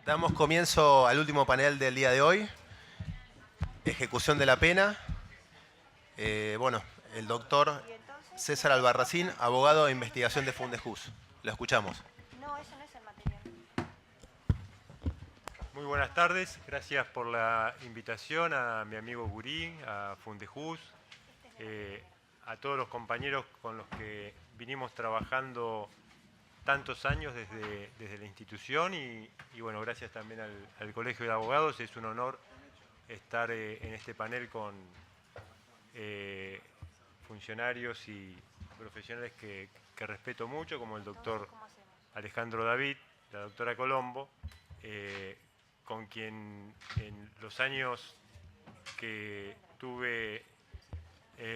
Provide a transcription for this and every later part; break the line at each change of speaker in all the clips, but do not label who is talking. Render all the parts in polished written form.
Damos comienzo al último panel del día de hoy, ejecución de la pena. Bueno, el doctor César Albarracín, abogado de investigación de Fundejuz. Lo escuchamos.
No, eso no es el material.
Muy buenas tardes, gracias por la invitación a mi amigo Gurí, a Fundejuz, a todos los compañeros con los que vinimos trabajando tantos años desde la institución y bueno, gracias también al Colegio de Abogados. Es un honor estar en este panel con funcionarios y profesionales que respeto mucho, como el doctor Alejandro David, la doctora Colombo, con quien en los años que tuve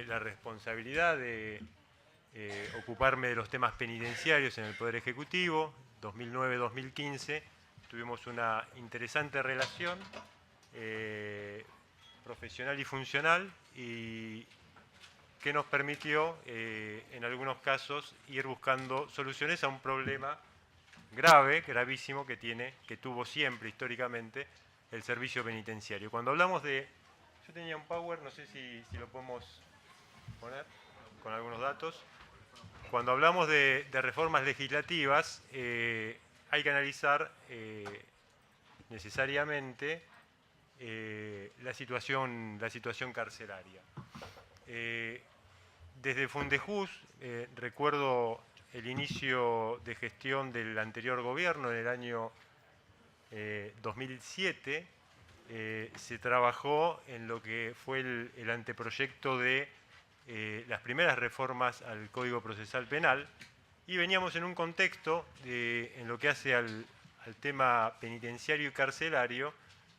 la responsabilidad de ocuparme de los temas penitenciarios en el Poder Ejecutivo, 2009-2015, tuvimos una interesante relación profesional y funcional y que nos permitió en algunos casos ir buscando soluciones a un problema grave, gravísimo que tuvo siempre históricamente el servicio penitenciario. Cuando hablamos de... Yo tenía un PowerPoint, no sé si lo podemos poner con algunos datos. Cuando hablamos de reformas legislativas, hay que analizar necesariamente la situación carcelaria. Desde Fundejuz, recuerdo el inicio de gestión del anterior gobierno en el año 2007, se trabajó en lo que fue el anteproyecto de las primeras reformas al Código Procesal Penal y veníamos en un contexto en lo que hace al tema penitenciario y carcelario,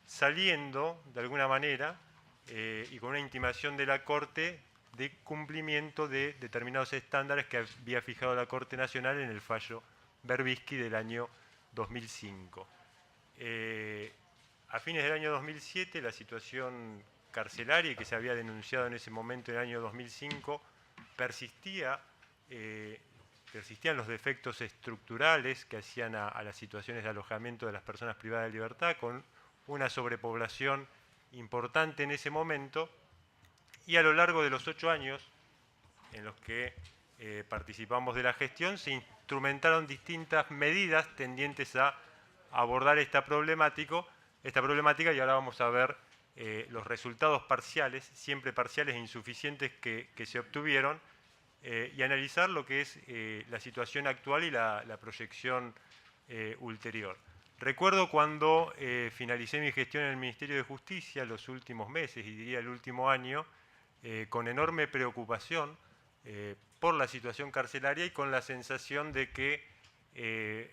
saliendo de alguna manera y con una intimación de la Corte de cumplimiento de determinados estándares que había fijado la Corte Nacional en el fallo Berbisky del año 2005. A fines del año 2007, la situación carcelaria que se había denunciado en ese momento, en el año 2005, persistían los defectos estructurales que hacían a las situaciones de alojamiento de las personas privadas de libertad, con una sobrepoblación importante en ese momento, y a lo largo de los 8 años en los que participamos de la gestión, se instrumentaron distintas medidas tendientes a abordar esta problemática, y ahora vamos a ver los resultados parciales, siempre parciales e insuficientes que se obtuvieron, y analizar lo que es la situación actual y la proyección ulterior. Recuerdo cuando finalicé mi gestión en el Ministerio de Justicia, los últimos meses, y diría el último año, con enorme preocupación por la situación carcelaria y con la sensación de que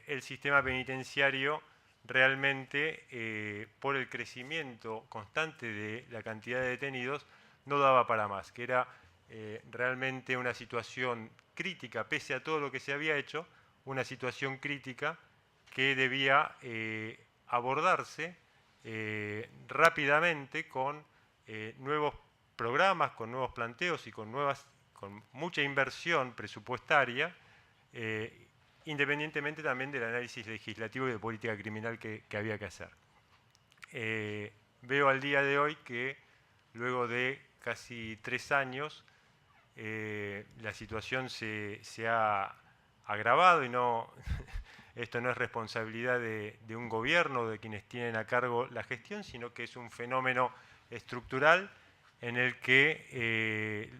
el sistema penitenciario realmente, por el crecimiento constante de la cantidad de detenidos, no daba para más, que era realmente una situación crítica, pese a todo lo que se había hecho, una situación crítica que debía abordarse rápidamente con nuevos programas, con nuevos planteos y con mucha inversión presupuestaria, independientemente también del análisis legislativo y de política criminal que había que hacer. Veo al día de hoy que luego de casi 3 años la situación se ha agravado y no esto no es responsabilidad de un gobierno, de quienes tienen a cargo la gestión, sino que es un fenómeno estructural en el que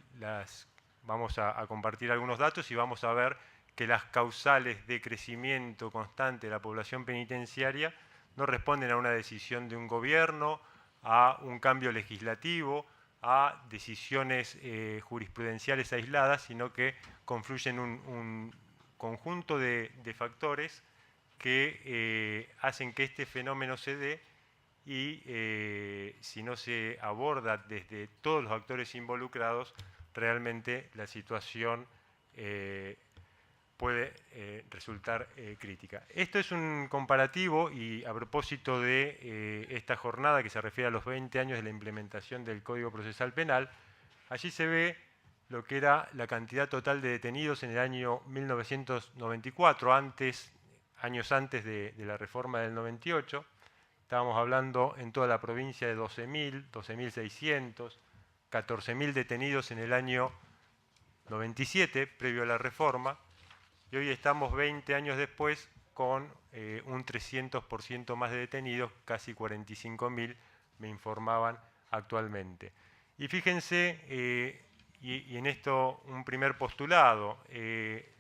vamos a compartir algunos datos y vamos a ver que las causales de crecimiento constante de la población penitenciaria no responden a una decisión de un gobierno, a un cambio legislativo, a decisiones jurisprudenciales aisladas, sino que confluyen un conjunto de factores que hacen que este fenómeno se dé y si no se aborda desde todos los actores involucrados, realmente la situación puede resultar crítica. Esto es un comparativo y a propósito de esta jornada que se refiere a los 20 años de la implementación del Código Procesal Penal, allí se ve lo que era la cantidad total de detenidos en el año 1994, años antes de la reforma del 98, Estábamos hablando en toda la provincia de 12.000, 12.600, 14.000 detenidos en el año 97, previo a la reforma, y hoy estamos 20 años después con un 300% más de detenidos, casi 45.000 me informaban actualmente. Y fíjense, y en esto un primer postulado,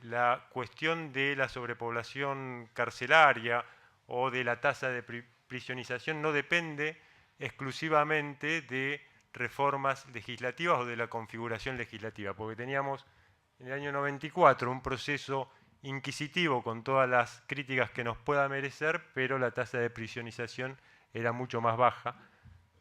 la cuestión de la sobrepoblación carcelaria o de la tasa de prisionización no depende exclusivamente de reformas legislativas o de la configuración legislativa, porque teníamos en el año 94 un proceso inquisitivo con todas las críticas que nos pueda merecer, pero la tasa de prisionización era mucho más baja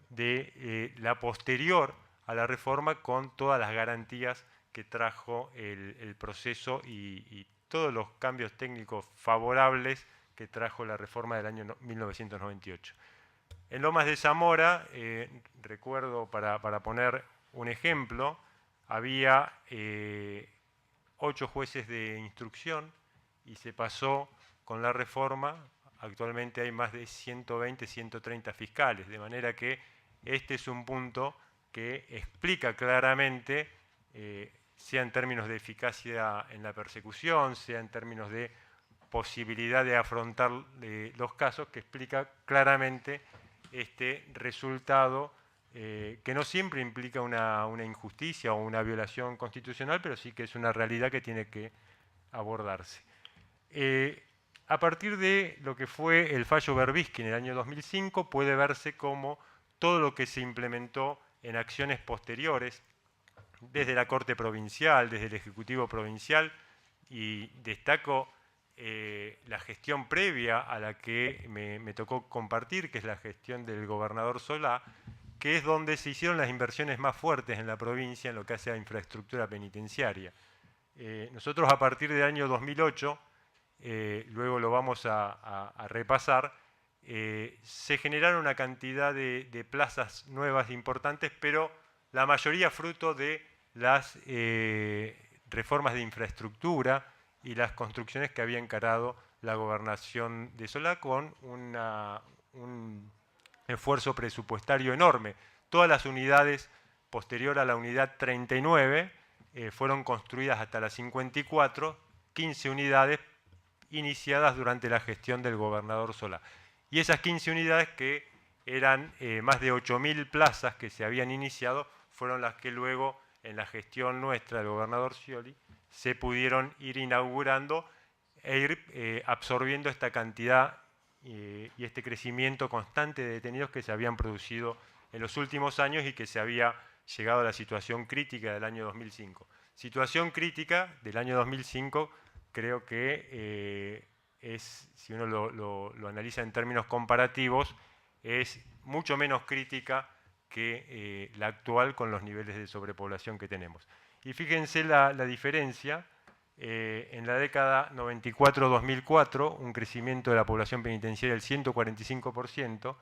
de la posterior a la reforma, con todas las garantías que trajo el proceso y todos los cambios técnicos favorables que trajo la reforma del año 1998. En Lomas de Zamora, recuerdo para poner un ejemplo, había 8 jueces de instrucción y se pasó con la reforma. Actualmente hay más de 120, 130 fiscales, de manera que este es un punto que explica claramente, sea en términos de eficacia en la persecución, sea en términos de posibilidad de afrontar los casos, que explica claramente este resultado, que no siempre implica una injusticia o una violación constitucional, pero sí que es una realidad que tiene que abordarse. A partir de lo que fue el fallo Berbisky en el año 2005, puede verse como todo lo que se implementó en acciones posteriores, desde la Corte Provincial, desde el Ejecutivo Provincial, y destaco la gestión previa a la que me tocó compartir, que es la gestión del gobernador Solá, que es donde se hicieron las inversiones más fuertes en la provincia en lo que hace a infraestructura penitenciaria. Nosotros a partir del año 2008, luego lo vamos a repasar, se generaron una cantidad de plazas nuevas importantes, pero la mayoría fruto de las reformas de infraestructura y las construcciones que había encarado la gobernación de Solá con un esfuerzo presupuestario enorme. Todas las unidades posterior a la unidad 39 fueron construidas hasta la 54, 15 unidades iniciadas durante la gestión del gobernador Solá. Y esas 15 unidades, que eran más de 8.000 plazas que se habían iniciado, fueron las que luego, en la gestión nuestra del gobernador Scioli, se pudieron ir inaugurando e ir absorbiendo esta cantidad y este crecimiento constante de detenidos que se habían producido en los últimos años y que se había llegado a la situación crítica del año 2005. Situación crítica del año 2005, creo que es, si uno lo analiza en términos comparativos, es mucho menos crítica que la actual, con los niveles de sobrepoblación que tenemos. Y fíjense la diferencia. En la década 94-2004, un crecimiento de la población penitenciaria del 145%,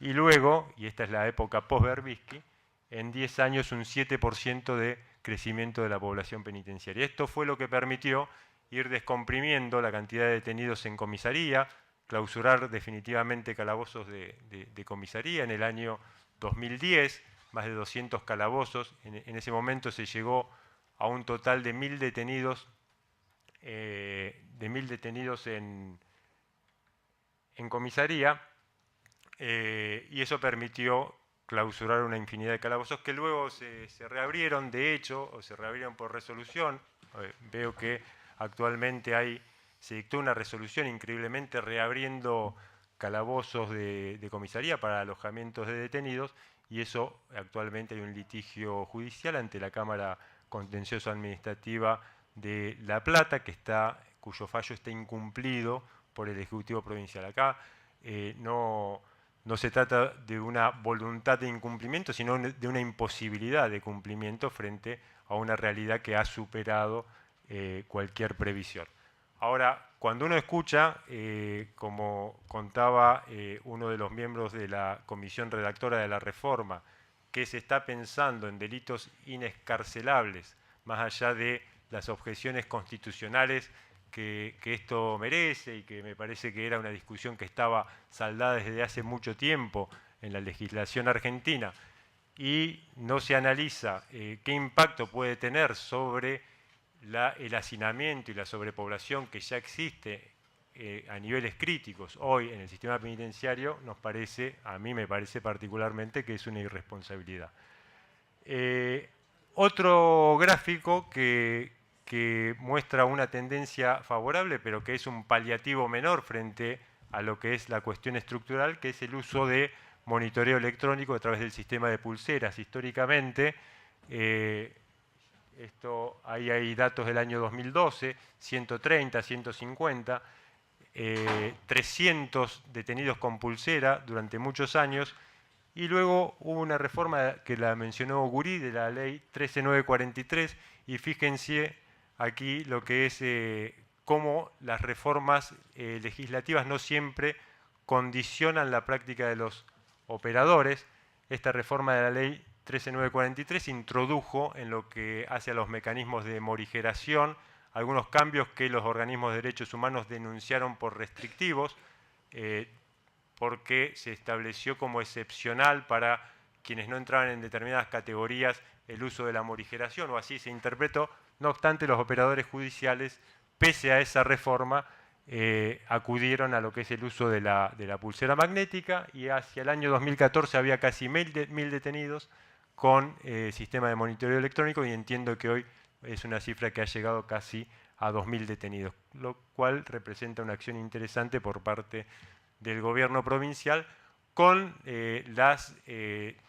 y luego, y esta es la época post-Berbisky, en 10 años un 7% de crecimiento de la población penitenciaria. Esto fue lo que permitió ir descomprimiendo la cantidad de detenidos en comisaría, clausurar definitivamente calabozos de comisaría. En el año 2010, más de 200 calabozos. En ese momento se llegó a un total de 1.000 detenidos, en comisaría, y eso permitió clausurar una infinidad de calabozos que luego se reabrieron, de hecho, o se reabrieron por resolución. Veo que actualmente se dictó una resolución increíblemente reabriendo calabozos de comisaría para alojamientos de detenidos, y eso actualmente hay un litigio judicial ante la Cámara Contencioso Administrativa de La Plata, cuyo fallo está incumplido por el Ejecutivo Provincial. Acá no se trata de una voluntad de incumplimiento, sino de una imposibilidad de cumplimiento frente a una realidad que ha superado cualquier previsión. Ahora, cuando uno escucha, como contaba uno de los miembros de la comisión redactora de la reforma, que se está pensando en delitos inescarcelables, más allá de las objeciones constitucionales que esto merece y que me parece que era una discusión que estaba saldada desde hace mucho tiempo en la legislación argentina y no se analiza qué impacto puede tener sobre el hacinamiento y la sobrepoblación que ya existe a niveles críticos hoy en el sistema penitenciario, a mí me parece particularmente que es una irresponsabilidad. Otro gráfico que muestra una tendencia favorable, pero que es un paliativo menor frente a lo que es la cuestión estructural, que es el uso de monitoreo electrónico a través del sistema de pulseras. Históricamente, ahí hay datos del año 2012, 130, 150, 300 detenidos con pulsera durante muchos años, y luego hubo una reforma que la mencionó Guri de la ley 13943, y fíjense aquí lo que es cómo las reformas legislativas no siempre condicionan la práctica de los operadores. Esta reforma de la ley 13943 introdujo en lo que hace a los mecanismos de morigeración algunos cambios que los organismos de derechos humanos denunciaron por restrictivos, porque se estableció como excepcional para quienes no entraban en determinadas categorías el uso de la morigeración, o así se interpretó. No obstante, los operadores judiciales, pese a esa reforma, acudieron a lo que es el uso de la pulsera magnética, y hacia el año 2014 había casi 1000 detenidos con sistema de monitoreo electrónico, y entiendo que hoy es una cifra que ha llegado casi a 2000 detenidos, lo cual representa una acción interesante por parte del gobierno provincial, con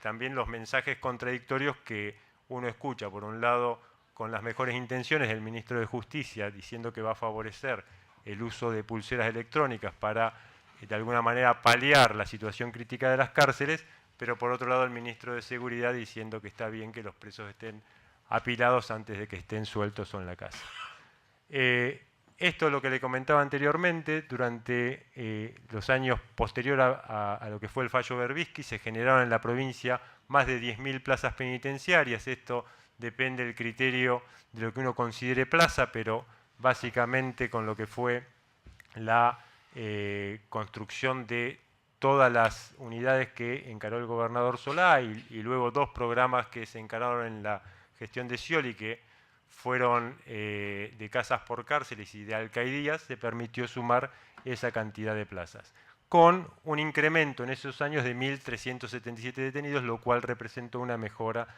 también los mensajes contradictorios que uno escucha. Por un lado, con las mejores intenciones del ministro de Justicia diciendo que va a favorecer el uso de pulseras electrónicas para, de alguna manera, paliar la situación crítica de las cárceles, pero por otro lado el ministro de Seguridad diciendo que está bien que los presos estén apilados antes de que estén sueltos o en la casa. Esto es lo que le comentaba anteriormente. Durante los años posteriores a lo que fue el fallo Berbisky, se generaron en la provincia más de 10.000 plazas penitenciarias. Esto depende del criterio de lo que uno considere plaza, pero básicamente con lo que fue la construcción de todas las unidades que encaró el gobernador Solá, y luego 2 programas que se encararon en la gestión de Scioli, que fueron de casas por cárceles y de alcaidías, se permitió sumar esa cantidad de plazas, con un incremento en esos años de 1.377 detenidos, lo cual representó una mejora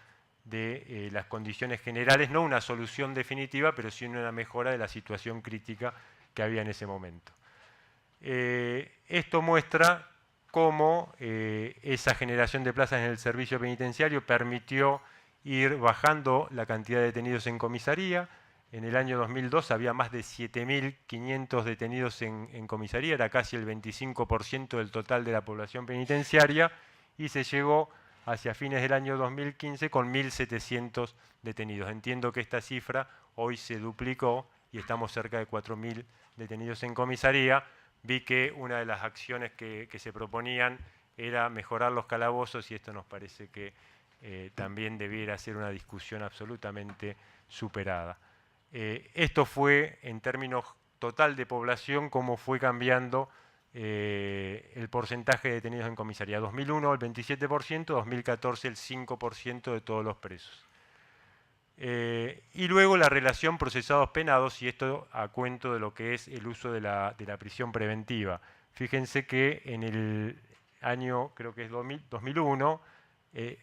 de las condiciones generales, no una solución definitiva, pero sí una mejora de la situación crítica que había en ese momento. Esto muestra cómo esa generación de plazas en el servicio penitenciario permitió ir bajando la cantidad de detenidos en comisaría. En el año 2002 había más de 7.500 detenidos en comisaría, era casi el 25% del total de la población penitenciaria, y se llegó hacia fines del año 2015 con 1.700 detenidos. Entiendo que esta cifra hoy se duplicó y estamos cerca de 4.000 detenidos en comisaría. Vi que una de las acciones que se proponían era mejorar los calabozos, y esto nos parece que también debiera ser una discusión absolutamente superada. Esto fue, en términos total de población, cómo fue cambiando el porcentaje de detenidos en comisaría. 2001 el 27%, 2014 el 5% de todos los presos. Y luego la relación procesados-penados, y esto a cuento de lo que es el uso de la prisión preventiva. Fíjense que en el año, creo que es 2001,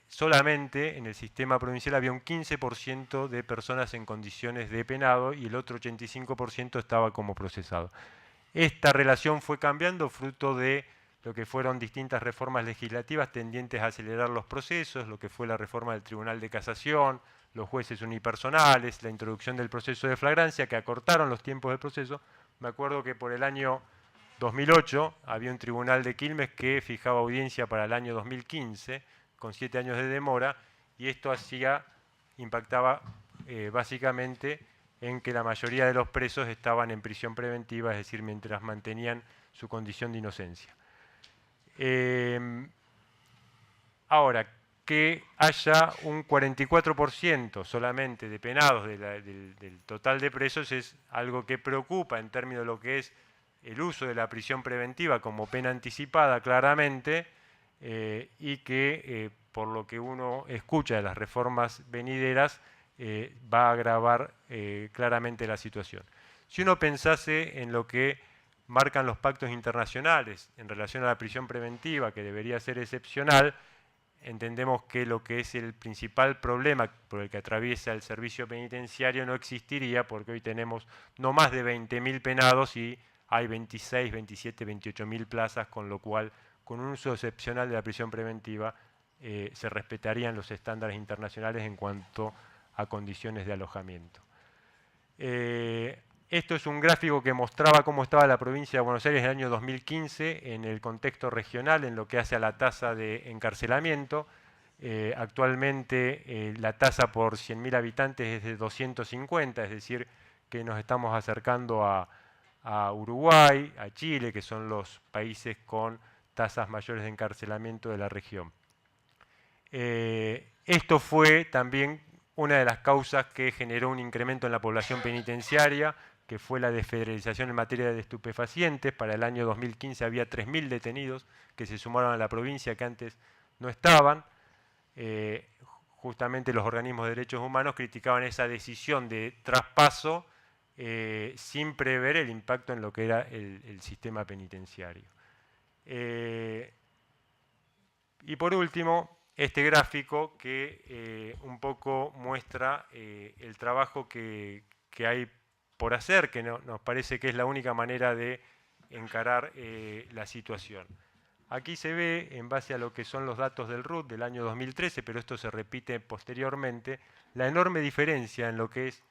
solamente en el sistema provincial había un 15% de personas en condiciones de penado, y el otro 85% estaba como procesado. Esta relación fue cambiando fruto de lo que fueron distintas reformas legislativas tendientes a acelerar los procesos, lo que fue la reforma del Tribunal de Casación, los jueces unipersonales, la introducción del proceso de flagrancia, que acortaron los tiempos del proceso. Me acuerdo que por el año 2008 había un tribunal de Quilmes que fijaba audiencia para el año 2015, con 7 años de demora, y esto impactaba básicamente en que la mayoría de los presos estaban en prisión preventiva, es decir, mientras mantenían su condición de inocencia. Ahora, que haya un 44% solamente de penados del total de presos es algo que preocupa en términos de lo que es el uso de la prisión preventiva como pena anticipada claramente, y que por lo que uno escucha de las reformas venideras va a agravar claramente la situación. Si uno pensase en lo que marcan los pactos internacionales en relación a la prisión preventiva, que debería ser excepcional, entendemos que lo que es el principal problema por el que atraviesa el servicio penitenciario no existiría, porque hoy tenemos no más de 20.000 penados y hay 26, 27, 28.000 plazas, con lo cual, con un uso excepcional de la prisión preventiva, se respetarían los estándares internacionales en cuanto a condiciones de alojamiento. Esto es un gráfico que mostraba cómo estaba la provincia de Buenos Aires en el año 2015 en el contexto regional, en lo que hace a la tasa de encarcelamiento. Actualmente la tasa por 100.000 habitantes es de 250, es decir, que nos estamos acercando a Uruguay, a Chile, que son los países con tasas mayores de encarcelamiento de la región. Esto fue también una de las causas que generó un incremento en la población penitenciaria, que fue la desfederalización en materia de estupefacientes. Para el año 2015 había 3.000 detenidos que se sumaron a la provincia que antes no estaban. Justamente los organismos de derechos humanos criticaban esa decisión de traspaso sin prever el impacto en lo que era el sistema penitenciario. Y por último, este gráfico que un poco muestra el trabajo que hay por hacer, que nos parece que es la única manera de encarar la situación. Aquí se ve, en base a lo que son los datos del RUT del año 2013, pero esto se repite posteriormente, la enorme diferencia en lo que es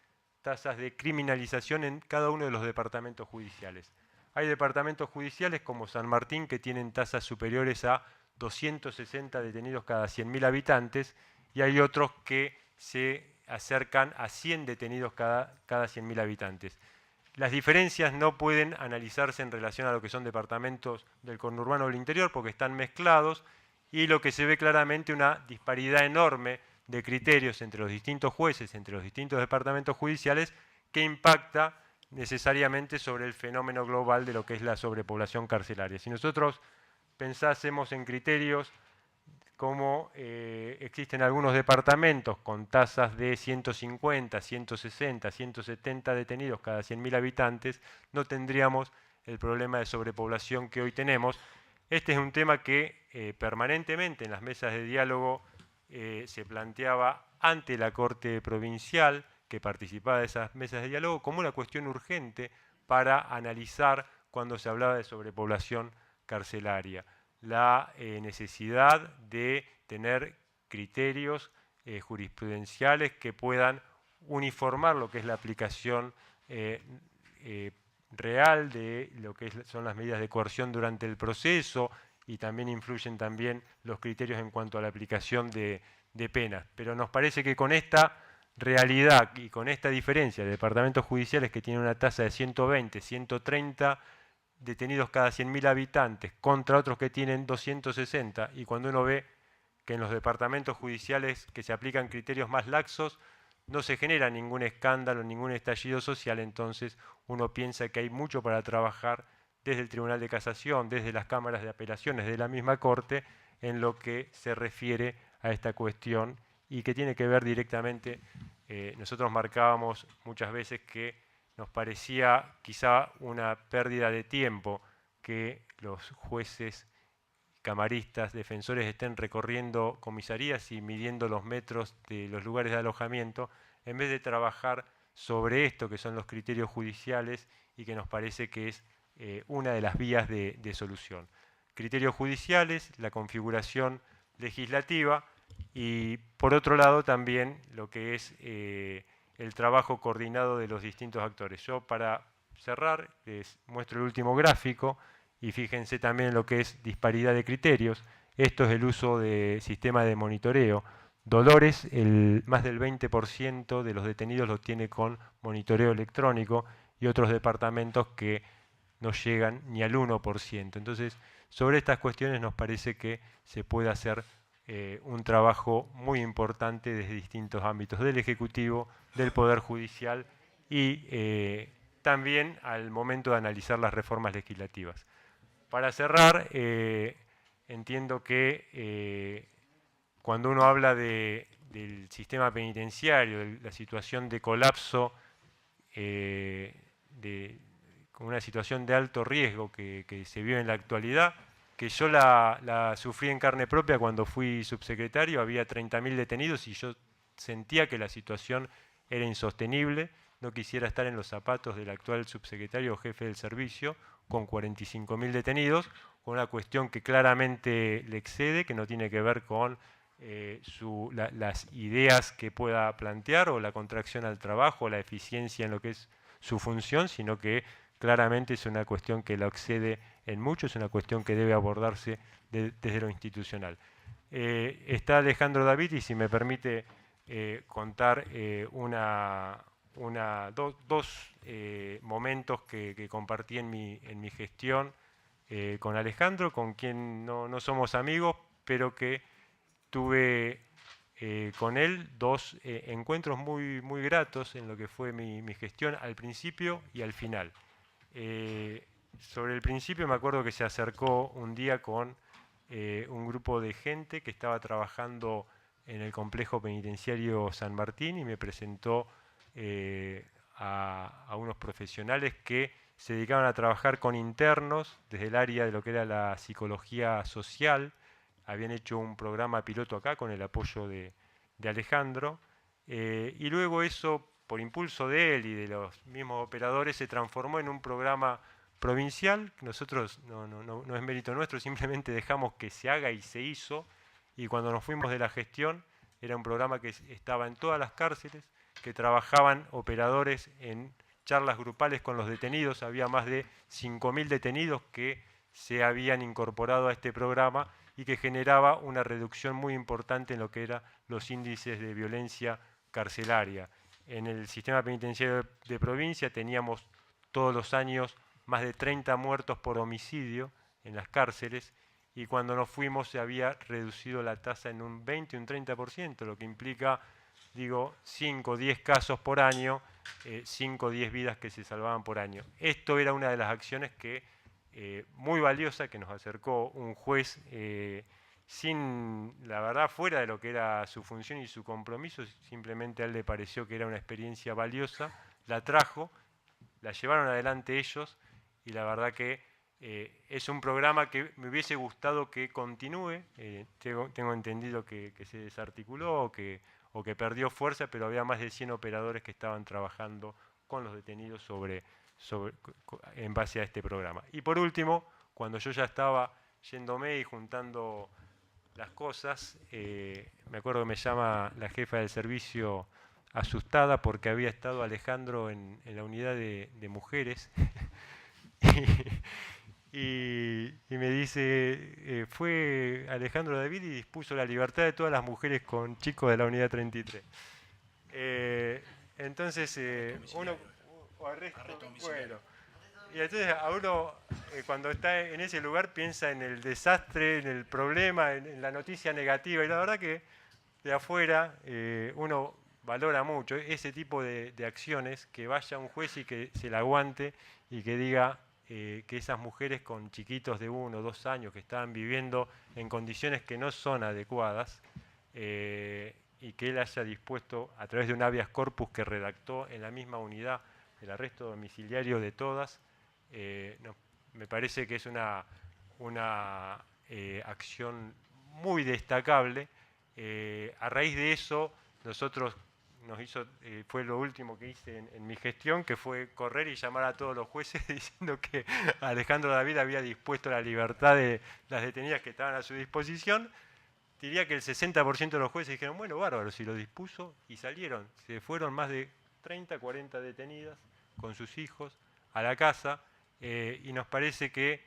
tasas de criminalización en cada uno de los departamentos judiciales. Hay departamentos judiciales como San Martín que tienen tasas superiores a 260 detenidos cada 100.000 habitantes, y hay otros que se acercan a 100 detenidos cada 100.000 habitantes. Las diferencias no pueden analizarse en relación a lo que son departamentos del conurbano o del interior porque están mezclados, y lo que se ve claramente una disparidad enorme de criterios entre los distintos jueces, entre los distintos departamentos judiciales, que impacta necesariamente sobre el fenómeno global de lo que es la sobrepoblación carcelaria. Si nosotros pensásemos en criterios como existen algunos departamentos con tasas de 150, 160, 170 detenidos cada 100.000 habitantes, no tendríamos el problema de sobrepoblación que hoy tenemos. Este es un tema que permanentemente en las mesas de diálogo se planteaba ante la Corte Provincial, que participaba de esas mesas de diálogo, como una cuestión urgente para analizar cuando se hablaba de sobrepoblación carcelaria. La necesidad de tener criterios jurisprudenciales que puedan uniformar lo que es la aplicación real de lo que son las medidas de coerción durante el proceso, y también influyen también los criterios en cuanto a la aplicación de penas. Pero nos parece que con esta realidad y con esta diferencia de departamentos judiciales que tienen una tasa de 120, 130 detenidos cada 100.000 habitantes contra otros que tienen 260, y cuando uno ve que en los departamentos judiciales que se aplican criterios más laxos no se genera ningún escándalo, ningún estallido social, entonces uno piensa que hay mucho para trabajar desde el Tribunal de Casación, desde las cámaras de apelaciones de la misma Corte, en lo que se refiere a esta cuestión y que tiene que ver directamente, nosotros marcábamos muchas veces que nos parecía quizá una pérdida de tiempo que los jueces, camaristas, defensores estén recorriendo comisarías y midiendo los metros de los lugares de alojamiento, en vez de trabajar sobre esto que son los criterios judiciales, y que nos parece que es una de las vías de solución. Criterios judiciales, la configuración legislativa, y por otro lado también lo que es el trabajo coordinado de los distintos actores. Yo, para cerrar, les muestro el último gráfico, y fíjense también lo que es disparidad de criterios. Esto es el uso de sistema de monitoreo. Dolores, más del 20% de los detenidos lo tiene con monitoreo electrónico, y otros departamentos que no llegan ni al 1%. Entonces, sobre estas cuestiones nos parece que se puede hacer un trabajo muy importante desde distintos ámbitos del Ejecutivo, del Poder Judicial y también al momento de analizar las reformas legislativas. Para cerrar, entiendo que cuando uno habla del sistema penitenciario, de la situación de colapso, con una situación de alto riesgo que se vive en la actualidad, que yo la sufrí en carne propia cuando fui subsecretario, había 30.000 detenidos y yo sentía que la situación era insostenible, no quisiera estar en los zapatos del actual subsecretario o jefe del servicio con 45.000 detenidos, con una cuestión que claramente le excede, que no tiene que ver con las ideas que pueda plantear o la contracción al trabajo, o la eficiencia en lo que es su función, sino que claramente es una cuestión que lo excede en mucho, es una cuestión que debe abordarse desde lo institucional. Está Alejandro David y si me permite contar dos momentos que compartí en mi gestión con Alejandro, con quien no somos amigos, pero que tuve con él dos encuentros muy gratos en lo que fue mi gestión al principio y al final. Sobre el principio me acuerdo que se acercó un día con un grupo de gente que estaba trabajando en el complejo penitenciario San Martín y me presentó a unos profesionales que se dedicaban a trabajar con internos desde el área de lo que era la psicología social. Habían hecho un programa piloto acá con el apoyo de Alejandro y luego eso, por impulso de él y de los mismos operadores, se transformó en un programa provincial. Nosotros no es mérito nuestro, simplemente dejamos que se haga y se hizo. Y cuando nos fuimos de la gestión, era un programa que estaba en todas las cárceles, que trabajaban operadores en charlas grupales con los detenidos. Había más de 5.000 detenidos que se habían incorporado a este programa y que generaba una reducción muy importante en lo que eran los índices de violencia carcelaria. En el sistema penitenciario de provincia teníamos todos los años más de 30 muertos por homicidio en las cárceles y cuando nos fuimos se había reducido la tasa en un 20 o un 30%, lo que implica, 5 o 10 casos por año, 5 o 10 vidas que se salvaban por año. Esto era una de las acciones que muy valiosa que nos acercó un juez sin, la verdad, fuera de lo que era su función y su compromiso, simplemente a él le pareció que era una experiencia valiosa, la trajo, la llevaron adelante ellos y la verdad que es un programa que me hubiese gustado que continúe. Tengo entendido que se desarticuló o que perdió fuerza, pero había más de 100 operadores que estaban trabajando con los detenidos en base a este programa. Y por último, cuando yo ya estaba yéndome y juntando las cosas, me acuerdo que me llama la jefa del servicio asustada porque había estado Alejandro en la unidad de mujeres y me dice, fue Alejandro David y dispuso la libertad de todas las mujeres con chicos de la unidad 33. Entonces, uno... Bueno, y entonces a uno cuando está en ese lugar piensa en el desastre, en el problema, en la noticia negativa. Y la verdad que de afuera uno valora mucho ese tipo de acciones, que vaya un juez y que se la aguante y que diga que esas mujeres con chiquitos de 1 o 2 años que estaban viviendo en condiciones que no son adecuadas y que él haya dispuesto a través de un habeas corpus que redactó en la misma unidad el arresto domiciliario de todas, me parece que es una acción muy destacable. A raíz de eso, nosotros fue lo último que hice en mi gestión, que fue correr y llamar a todos los jueces diciendo que Alejandro David había dispuesto la libertad de las detenidas que estaban a su disposición. Diría que el 60% de los jueces dijeron, bueno, bárbaro, si lo dispuso, y salieron. Se fueron más de 30, 40 detenidas con sus hijos a la casa y nos parece que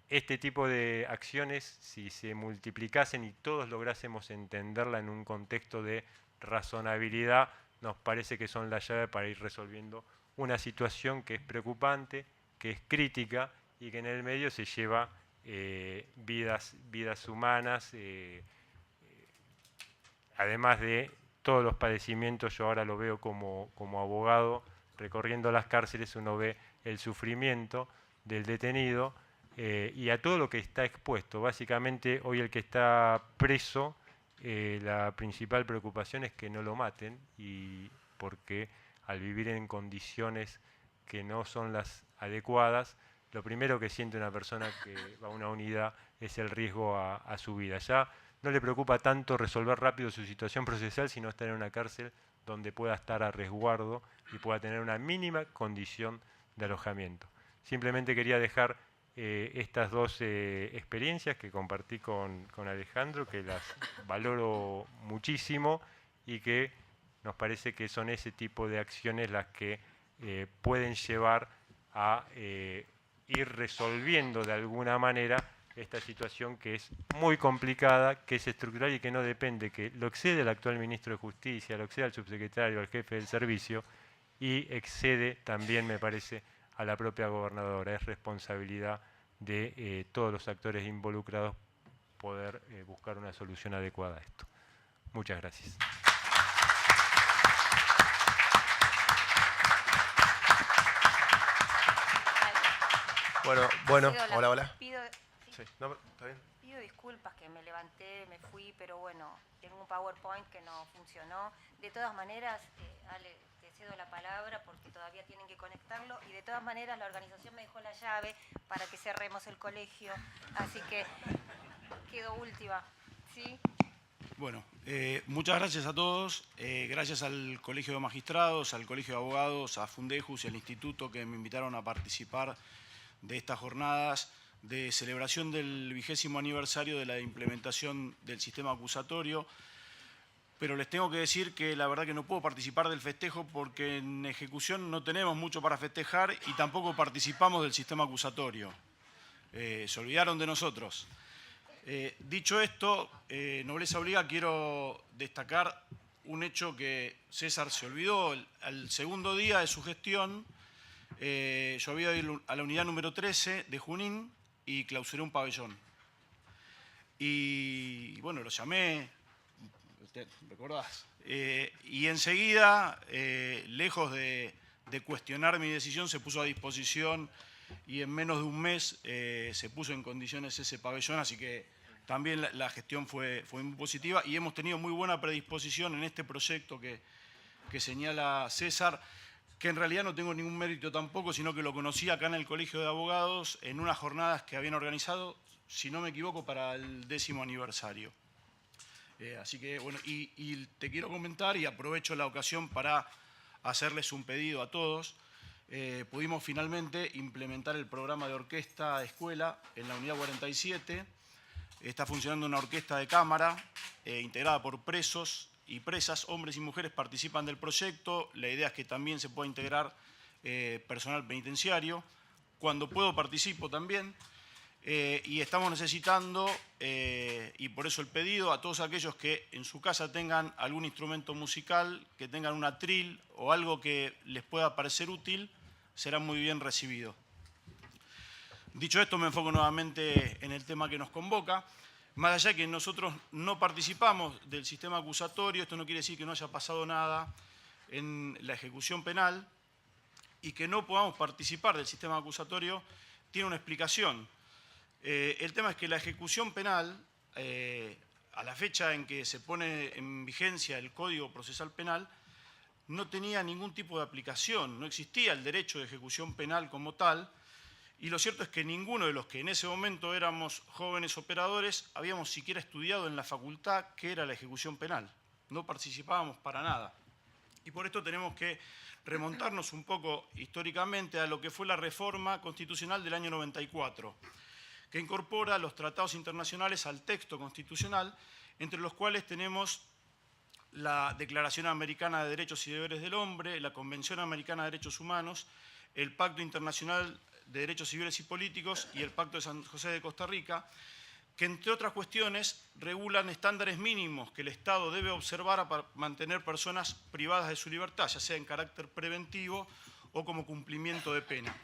este tipo de acciones, si se multiplicasen y todos lográsemos entenderla en un contexto de razonabilidad, nos parece que son la llave para ir resolviendo una situación que es preocupante, que es crítica y que en el medio se lleva vidas humanas, además de todos los padecimientos. Yo ahora lo veo como abogado, recorriendo las cárceles uno ve el sufrimiento del detenido y a todo lo que está expuesto. Básicamente hoy el que está preso, la principal preocupación es que no lo maten, y porque al vivir en condiciones que no son las adecuadas, lo primero que siente una persona que va a una unidad es el riesgo a su vida. Ya no le preocupa tanto resolver rápido su situación procesal, sino estar en una cárcel donde pueda estar a resguardo y pueda tener una mínima condición de alojamiento. Simplemente quería dejar estas dos experiencias que compartí con Alejandro, que las valoro muchísimo y que nos parece que son ese tipo de acciones las que pueden llevar a ir resolviendo de alguna manera esta situación que es muy complicada, que es estructural y que no depende, que lo excede el actual ministro de Justicia, lo excede al subsecretario, al jefe del servicio, y excede también, me parece, a la propia gobernadora. Es responsabilidad de todos los actores involucrados poder buscar una solución adecuada a esto. Muchas gracias.
Bueno, hola.
Pido,
Sí, no, ¿está bien?
pido disculpas que me levanté, me fui, pero bueno, tengo un PowerPoint que no funcionó. De todas maneras, Ale, te cedo la palabra porque todavía tienen que conectarlo, y de todas maneras la organización me dejó la llave para que cerremos el colegio, así que quedo última, ¿sí?
Bueno, muchas gracias a todos. Gracias al Colegio de Magistrados, al Colegio de Abogados, a Fundejus y al Instituto que me invitaron a participar de estas jornadas de celebración del 20º aniversario de la implementación del sistema acusatorio. Pero les tengo que decir que la verdad que no puedo participar del festejo porque en ejecución no tenemos mucho para festejar y tampoco participamos del sistema acusatorio. Se olvidaron de nosotros. Dicho esto, nobleza obliga, quiero destacar un hecho que César se olvidó. Al segundo día de su gestión, yo había ido a la unidad número 13 de Junín y clausuré un pabellón. Y bueno, lo llamé, ¿te recordás? Y enseguida, lejos de cuestionar mi decisión, se puso a disposición y en menos de un mes se puso en condiciones ese pabellón, así que también la gestión fue muy positiva y hemos tenido muy buena predisposición en este proyecto que señala César, que en realidad no tengo ningún mérito tampoco, sino que lo conocí acá en el Colegio de Abogados en unas jornadas que habían organizado, si no me equivoco, para el 10º aniversario. Así que, bueno, y te quiero comentar y aprovecho la ocasión para hacerles un pedido a todos. Pudimos finalmente implementar el programa de orquesta escuela en la unidad 47. Está funcionando una orquesta de cámara integrada por presos y presas, hombres y mujeres participan del proyecto. La idea es que también se pueda integrar personal penitenciario. Cuando puedo participo también. Y estamos necesitando, y por eso el pedido, a todos aquellos que en su casa tengan algún instrumento musical, que tengan un atril o algo que les pueda parecer útil, será muy bien recibido. Dicho esto, me enfoco nuevamente en el tema que nos convoca. Más allá de que nosotros no participamos del sistema acusatorio, esto no quiere decir que no haya pasado nada en la ejecución penal, y que no podamos participar del sistema acusatorio tiene una explicación. El tema es que la ejecución penal, a la fecha en que se pone en vigencia el Código Procesal Penal, no tenía ningún tipo de aplicación, no existía el derecho de ejecución penal como tal, y lo cierto es que ninguno de los que en ese momento éramos jóvenes operadores habíamos siquiera estudiado en la facultad qué era la ejecución penal, no participábamos para nada. Y por esto tenemos que remontarnos un poco históricamente a lo que fue la reforma constitucional del año 94, que incorpora los tratados internacionales al texto constitucional, entre los cuales tenemos la Declaración Americana de Derechos y Deberes del Hombre, la Convención Americana de Derechos Humanos, el Pacto Internacional de Derechos Civiles y Políticos y el Pacto de San José de Costa Rica, que entre otras cuestiones regulan estándares mínimos que el Estado debe observar para mantener personas privadas de su libertad, ya sea en carácter preventivo o como cumplimiento de pena.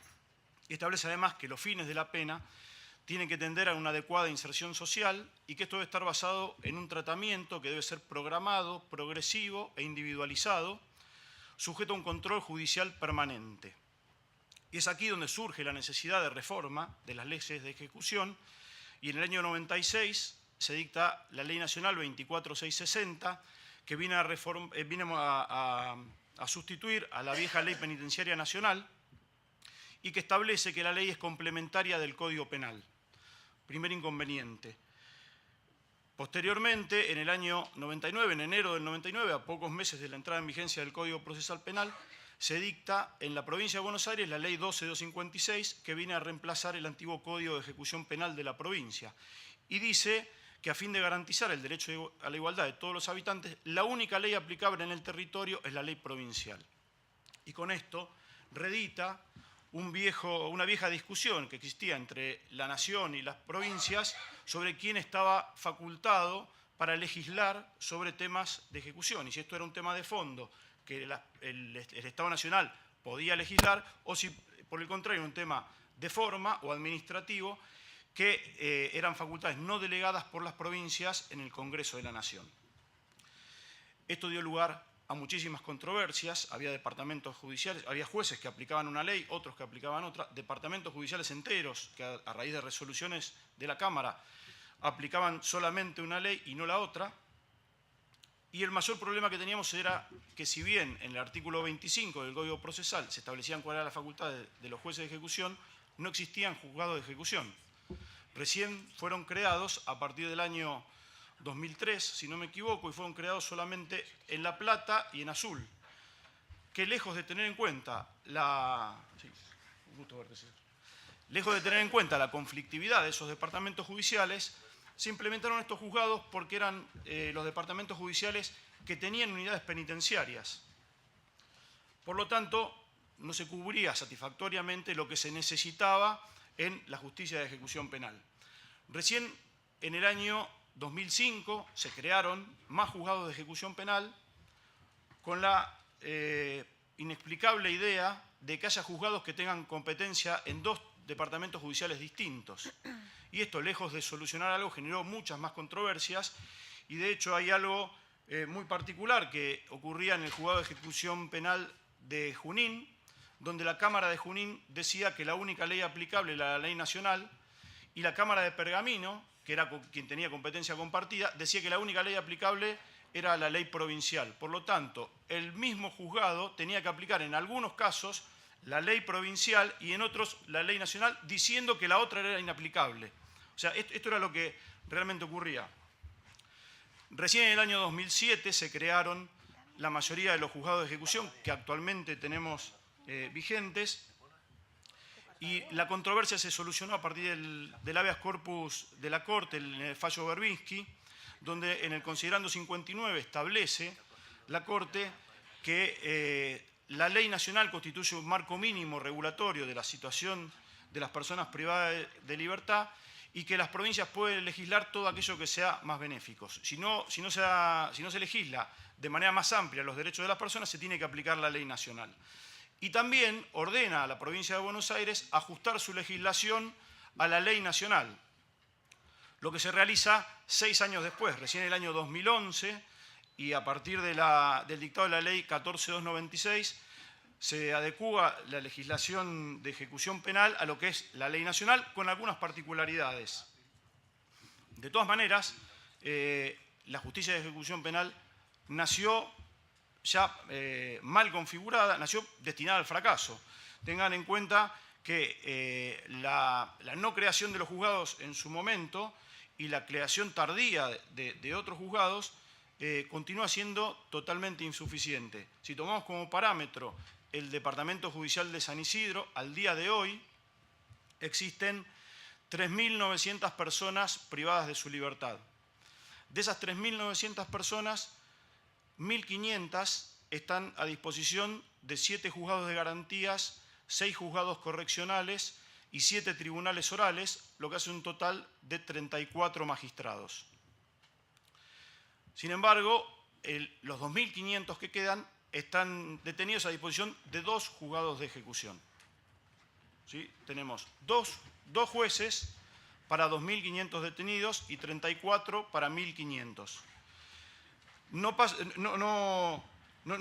Establece además que los fines de la pena tiene que tender a una adecuada inserción social y que esto debe estar basado en un tratamiento que debe ser programado, progresivo e individualizado, sujeto a un control judicial permanente. Y es aquí donde surge la necesidad de reforma de las leyes de ejecución, y en el año 96 se dicta la Ley Nacional 24660, que viene a sustituir a la vieja Ley Penitenciaria Nacional y que establece que la ley es complementaria del Código Penal. Primer inconveniente. Posteriormente, en el año 99, en enero del 99, a pocos meses de la entrada en vigencia del Código Procesal Penal, se dicta en la provincia de Buenos Aires la Ley 12256, que viene a reemplazar el antiguo Código de Ejecución Penal de la provincia. Y dice que a fin de garantizar el derecho a la igualdad de todos los habitantes, la única ley aplicable en el territorio es la ley provincial. Y con esto redita una vieja discusión que existía entre la nación y las provincias sobre quién estaba facultado para legislar sobre temas de ejecución, y si esto era un tema de fondo que el Estado Nacional podía legislar, o si por el contrario un tema de forma o administrativo que eran facultades no delegadas por las provincias en el Congreso de la Nación. Esto dio lugar a muchísimas controversias, había departamentos judiciales, había jueces que aplicaban una ley, otros que aplicaban otra, departamentos judiciales enteros que a raíz de resoluciones de la Cámara aplicaban solamente una ley y no la otra. Y el mayor problema que teníamos era que si bien en el artículo 25 del Código Procesal se establecían cuál era la facultad de los jueces de ejecución, no existían juzgados de ejecución. Recién fueron creados a partir del año 2003, si no me equivoco, y fueron creados solamente en La Plata y en Azul, que lejos de tener en cuenta la conflictividad de esos departamentos judiciales, se implementaron estos juzgados porque eran los departamentos judiciales que tenían unidades penitenciarias. Por lo tanto, no se cubría satisfactoriamente lo que se necesitaba en la justicia de ejecución penal. Recién en el año 2005 se crearon más juzgados de ejecución penal con la inexplicable idea de que haya juzgados que tengan competencia en dos departamentos judiciales distintos. Y esto, lejos de solucionar algo, generó muchas más controversias, y de hecho hay algo muy particular que ocurría en el juzgado de ejecución penal de Junín, donde la Cámara de Junín decía que la única ley aplicable era la ley nacional, y la Cámara de Pergamino, que era quien tenía competencia compartida, decía que la única ley aplicable era la ley provincial. Por lo tanto, el mismo juzgado tenía que aplicar en algunos casos la ley provincial y en otros la ley nacional, diciendo que la otra era inaplicable. O sea, esto era lo que realmente ocurría. Recién en el año 2007 se crearon la mayoría de los juzgados de ejecución que actualmente tenemos vigentes, y la controversia se solucionó a partir del habeas corpus de la Corte, en el fallo Berbinsky, donde en el considerando 59 establece la Corte que la ley nacional constituye un marco mínimo regulatorio de la situación de las personas privadas de libertad, y que las provincias pueden legislar todo aquello que sea más benéfico. Si no se legisla de manera más amplia los derechos de las personas, se tiene que aplicar la ley nacional. Y también ordena a la provincia de Buenos Aires ajustar su legislación a la ley nacional, lo que se realiza 6 años después, recién en el año 2011, y a partir del dictado de la ley 14296, se adecúa la legislación de ejecución penal a lo que es la ley nacional, con algunas particularidades. De todas maneras, la justicia de ejecución penal nació ya mal configurada, nació destinada al fracaso. Tengan en cuenta que la no creación de los juzgados en su momento y la creación tardía de otros juzgados continúa siendo totalmente insuficiente. Si tomamos como parámetro el Departamento Judicial de San Isidro, al día de hoy existen 3.900 personas privadas de su libertad. De esas 3.900 personas, 1.500 están a disposición de 7 juzgados de garantías, 6 juzgados correccionales y 7 tribunales orales, lo que hace un total de 34 magistrados. Sin embargo, los 2.500 que quedan están detenidos a disposición de 2 juzgados de ejecución. ¿Sí? Tenemos dos jueces para 2.500 detenidos y 34 para 1.500. No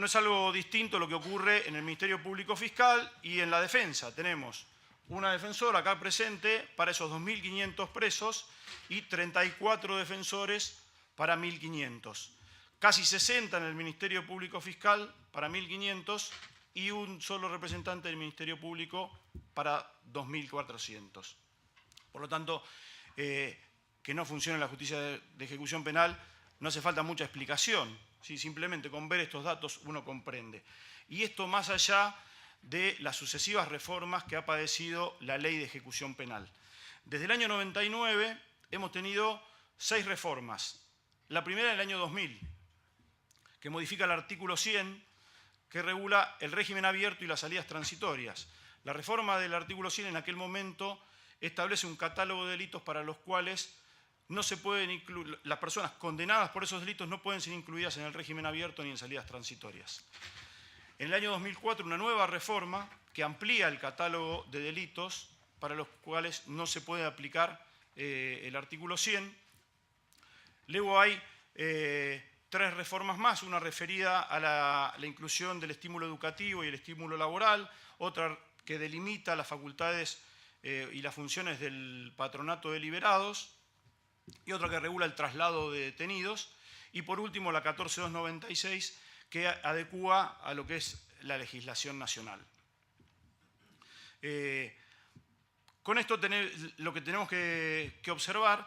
es algo distinto lo que ocurre en el Ministerio Público Fiscal y en la Defensa. Tenemos una defensora acá presente para esos 2.500 presos y 34 defensores para 1.500. Casi 60 en el Ministerio Público Fiscal para 1.500 y un solo representante del Ministerio Público para 2.400. Por lo tanto, que no funcione la justicia de ejecución penal no hace falta mucha explicación. ¿Sí? Simplemente con ver estos datos uno comprende. Y esto más allá de las sucesivas reformas que ha padecido la ley de ejecución penal. Desde el año 99 hemos tenido 6 reformas. La primera en el año 2000, que modifica el artículo 100, que regula el régimen abierto y las salidas transitorias. La reforma del artículo 100 en aquel momento establece un catálogo de delitos para los cuales no se pueden incluir, las personas condenadas por esos delitos no pueden ser incluidas en el régimen abierto ni en salidas transitorias. En el año 2004, una nueva reforma que amplía el catálogo de delitos para los cuales no se puede aplicar el artículo 100. Luego hay 3 reformas más, una referida a la inclusión del estímulo educativo y el estímulo laboral, otra que delimita las facultades y las funciones del patronato de liberados, y otra que regula el traslado de detenidos, y por último la 14296, que adecúa a lo que es la legislación nacional. Con esto lo que tenemos que observar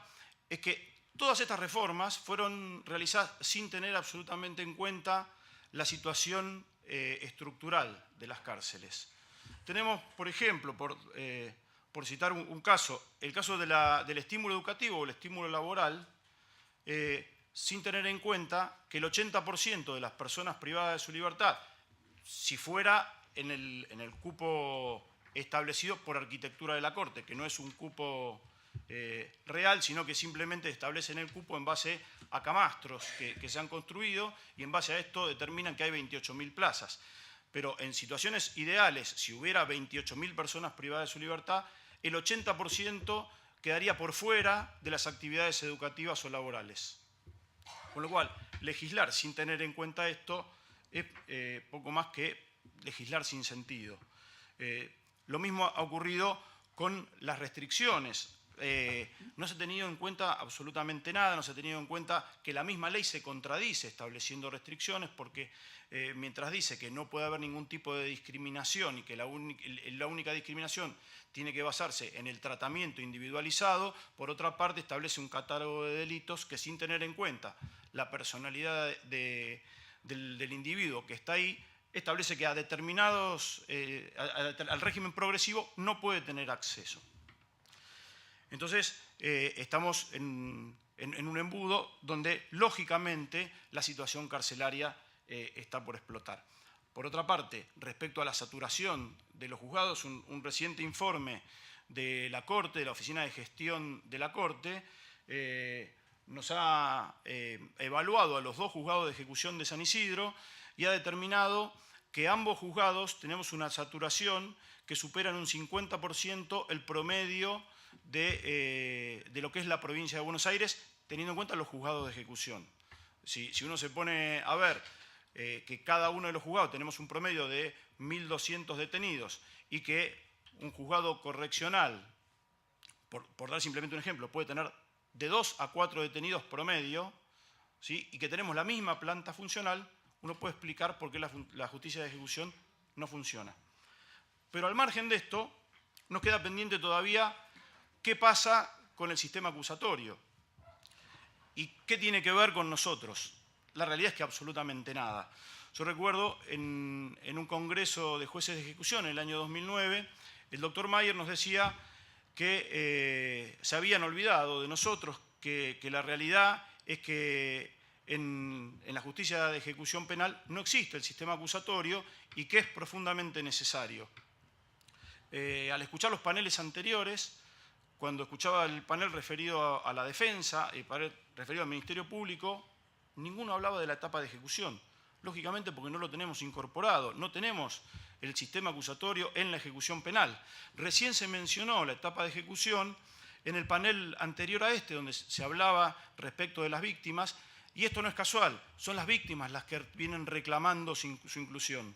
es que todas estas reformas fueron realizadas sin tener absolutamente en cuenta la situación estructural de las cárceles. Tenemos, por ejemplo, por citar un caso, el caso del estímulo educativo o el estímulo laboral, sin tener en cuenta que el 80% de las personas privadas de su libertad, si fuera en el cupo establecido por arquitectura de la Corte, que no es un cupo real, sino que simplemente establecen el cupo en base a camastros que se han construido y en base a esto determinan que hay 28.000 plazas. Pero en situaciones ideales, si hubiera 28.000 personas privadas de su libertad, el 80% quedaría por fuera de las actividades educativas o laborales. Con lo cual, legislar sin tener en cuenta esto es poco más que legislar sin sentido. Lo mismo ha ocurrido con las restricciones. No se ha tenido en cuenta absolutamente nada, no se ha tenido en cuenta que la misma ley se contradice estableciendo restricciones porque mientras dice que no puede haber ningún tipo de discriminación y que la única discriminación tiene que basarse en el tratamiento individualizado, por otra parte establece un catálogo de delitos que sin tener en cuenta la personalidad del individuo que está ahí, establece que a determinados, al régimen progresivo no puede tener acceso. Entonces, estamos en un embudo donde, lógicamente, la situación carcelaria está por explotar. Por otra parte, respecto a la saturación de los juzgados, un reciente informe de la Corte, de la Oficina de Gestión de la Corte, nos ha evaluado a los 2 juzgados de ejecución de San Isidro y ha determinado que ambos juzgados tenemos una saturación que supera en un 50% el promedio de lo que es la provincia de Buenos Aires, teniendo en cuenta los juzgados de ejecución. Si uno se pone a ver que cada uno de los juzgados tenemos un promedio de 1.200 detenidos y que un juzgado correccional, por dar simplemente un ejemplo, puede tener de 2 a 4 detenidos promedio, ¿sí? Y que tenemos la misma planta funcional, uno puede explicar por qué la justicia de ejecución no funciona. Pero al margen de esto, nos queda pendiente todavía qué pasa con el sistema acusatorio y qué tiene que ver con nosotros. La realidad es que absolutamente nada. Yo recuerdo en un congreso de jueces de ejecución en el año 2009, el doctor Mayer nos decía que se habían olvidado de nosotros, que la realidad es que en la justicia de ejecución penal no existe el sistema acusatorio y que es profundamente necesario. Al escuchar los paneles anteriores, cuando escuchaba el panel referido a la defensa y el panel referido al Ministerio Público, ninguno hablaba de la etapa de ejecución. Lógicamente porque no lo tenemos incorporado, no tenemos el sistema acusatorio en la ejecución penal. Recién se mencionó la etapa de ejecución en el panel anterior a este, donde se hablaba respecto de las víctimas, y esto no es casual, son las víctimas las que vienen reclamando su inclusión.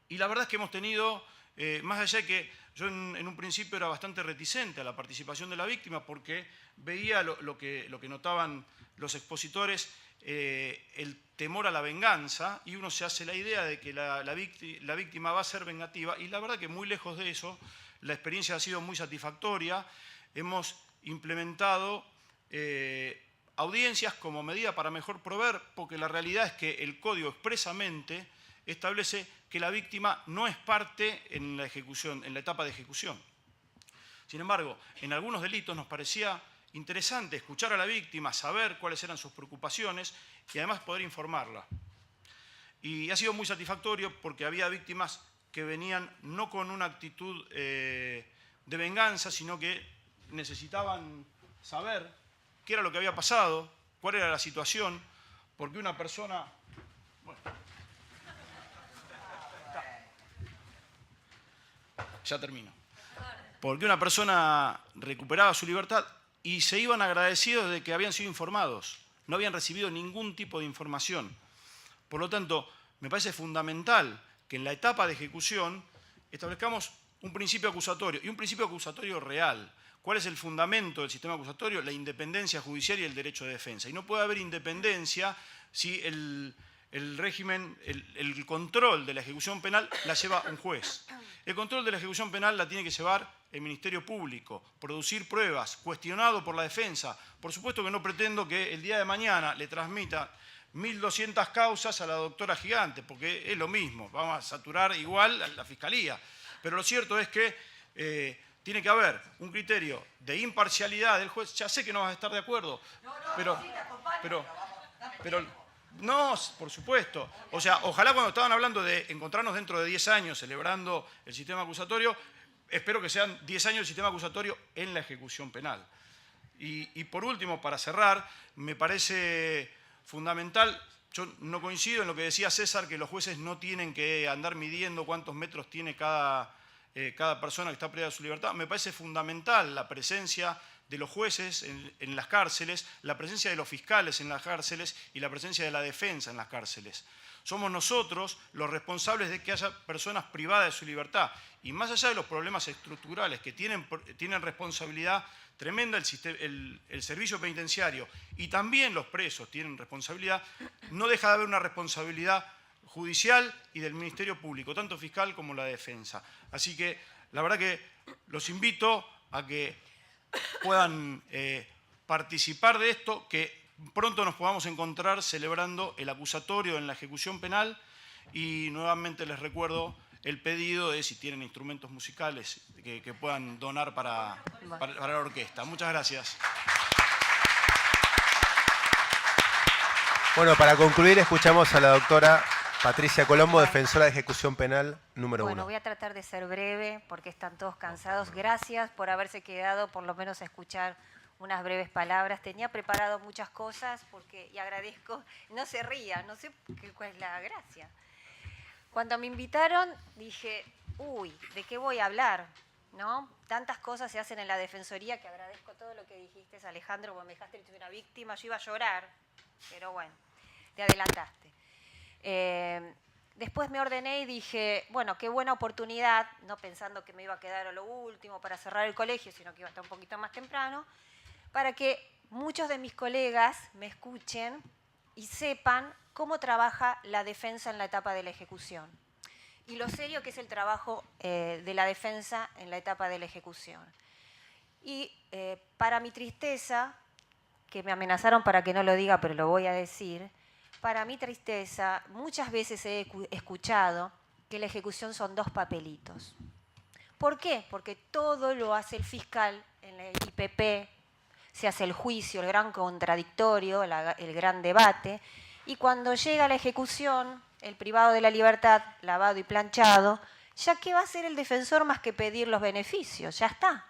Y la verdad es que hemos tenido, más allá de que yo en un principio era bastante reticente a la participación de la víctima porque veía lo que notaban los expositores, el temor a la venganza, y uno se hace la idea de que la víctima va a ser vengativa, y la verdad que muy lejos de eso, la experiencia ha sido muy satisfactoria. Hemos implementado audiencias como medida para mejor proveer, porque la realidad es que el código expresamente establece que la víctima no es parte en la ejecución, en la etapa de ejecución. Sin embargo, en algunos delitos nos parecía interesante escuchar a la víctima, saber cuáles eran sus preocupaciones y además poder informarla. Y ha sido muy satisfactorio porque había víctimas que venían no con una actitud de venganza, sino que necesitaban saber qué era lo que había pasado, cuál era la situación, porque una persona... Bueno, ya termino. Porque una persona recuperaba su libertad y se iban agradecidos de que habían sido informados. No habían recibido ningún tipo de información. Por lo tanto, me parece fundamental que en la etapa de ejecución establezcamos un principio acusatorio, y un principio acusatorio real. ¿Cuál es el fundamento del sistema acusatorio? La independencia judicial y el derecho de defensa. Y no puede haber independencia si el régimen, el control de la ejecución penal la lleva un juez. El control de la ejecución penal la tiene que llevar el Ministerio Público, producir pruebas, cuestionado por la defensa. Por supuesto que no pretendo que el día de mañana le transmita 1.200 causas a la doctora Gigante, porque es lo mismo, vamos a saturar igual a la Fiscalía. Pero lo cierto es que tiene que haber un criterio de imparcialidad del juez. Ya sé que no vas a estar de acuerdo, pero no, por supuesto. O sea, ojalá cuando estaban hablando de encontrarnos dentro de 10 años celebrando el sistema acusatorio, espero que sean 10 años del sistema acusatorio en la ejecución penal. Y por último, para cerrar, me parece fundamental, yo no coincido en lo que decía César, que los jueces no tienen que andar midiendo cuántos metros tiene cada persona que está privada de su libertad. Me parece fundamental la presencia de los jueces en las cárceles, la presencia de los fiscales en las cárceles y la presencia de la defensa en las cárceles. Somos nosotros los responsables de que haya personas privadas de su libertad. Y más allá de los problemas estructurales que tienen responsabilidad tremenda el servicio penitenciario y también los presos tienen responsabilidad, no deja de haber una responsabilidad judicial y del Ministerio Público, tanto fiscal como la defensa. Así que la verdad que los invito a que puedan participar de esto, que pronto nos podamos encontrar celebrando el acusatorio en la ejecución penal, y nuevamente les recuerdo el pedido de si tienen instrumentos musicales que puedan donar para la orquesta. Muchas gracias.
Bueno, para concluir escuchamos a la doctora Patricia Colombo, defensora de ejecución penal número 1.
Bueno, voy a tratar de ser breve porque están todos cansados. Gracias por haberse quedado por lo menos a escuchar unas breves palabras. Tenía preparado muchas cosas y agradezco. No se ría, no sé cuál es la gracia. Cuando me invitaron dije, uy, ¿de qué voy a hablar? ¿No? Tantas cosas se hacen en la Defensoría que agradezco todo lo que dijiste, Alejandro, porque me dejaste que soy una víctima. Yo iba a llorar, pero bueno, te adelantaste. Después me ordené y dije, bueno, qué buena oportunidad, no pensando que me iba a quedar a lo último para cerrar el colegio, sino que iba a estar un poquito más temprano, para que muchos de mis colegas me escuchen y sepan cómo trabaja la defensa en la etapa de la ejecución y lo serio que es el trabajo de la defensa en la etapa de la ejecución. Y para mi tristeza, que me amenazaron para que no lo diga, pero lo voy a decir, para mi tristeza, muchas veces he escuchado que la ejecución son 2 papelitos. ¿Por qué? Porque todo lo hace el fiscal en la IPP, se hace el juicio, el gran contradictorio, el gran debate, y cuando llega la ejecución, el privado de la libertad, lavado y planchado, ¿ya qué va a hacer el defensor más que pedir los beneficios? Ya está.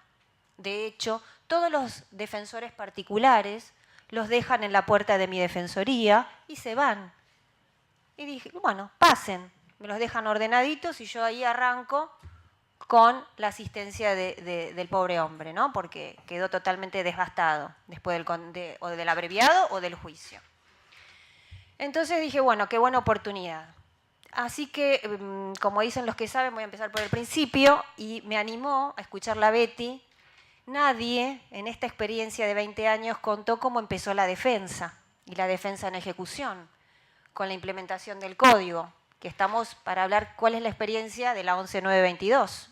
De hecho, todos los defensores particulares los dejan en la puerta de mi defensoría y se van. Y dije, bueno, pasen, me los dejan ordenaditos y yo ahí arranco con la asistencia del pobre hombre, ¿no? Porque quedó totalmente devastado después o del abreviado o del juicio. Entonces dije, bueno, qué buena oportunidad. Así que, como dicen los que saben, voy a empezar por el principio, y me animó a escucharla Betty. Nadie en esta experiencia de 20 años contó cómo empezó la defensa, y la defensa en ejecución, con la implementación del código, que estamos para hablar cuál es la experiencia de la 11922.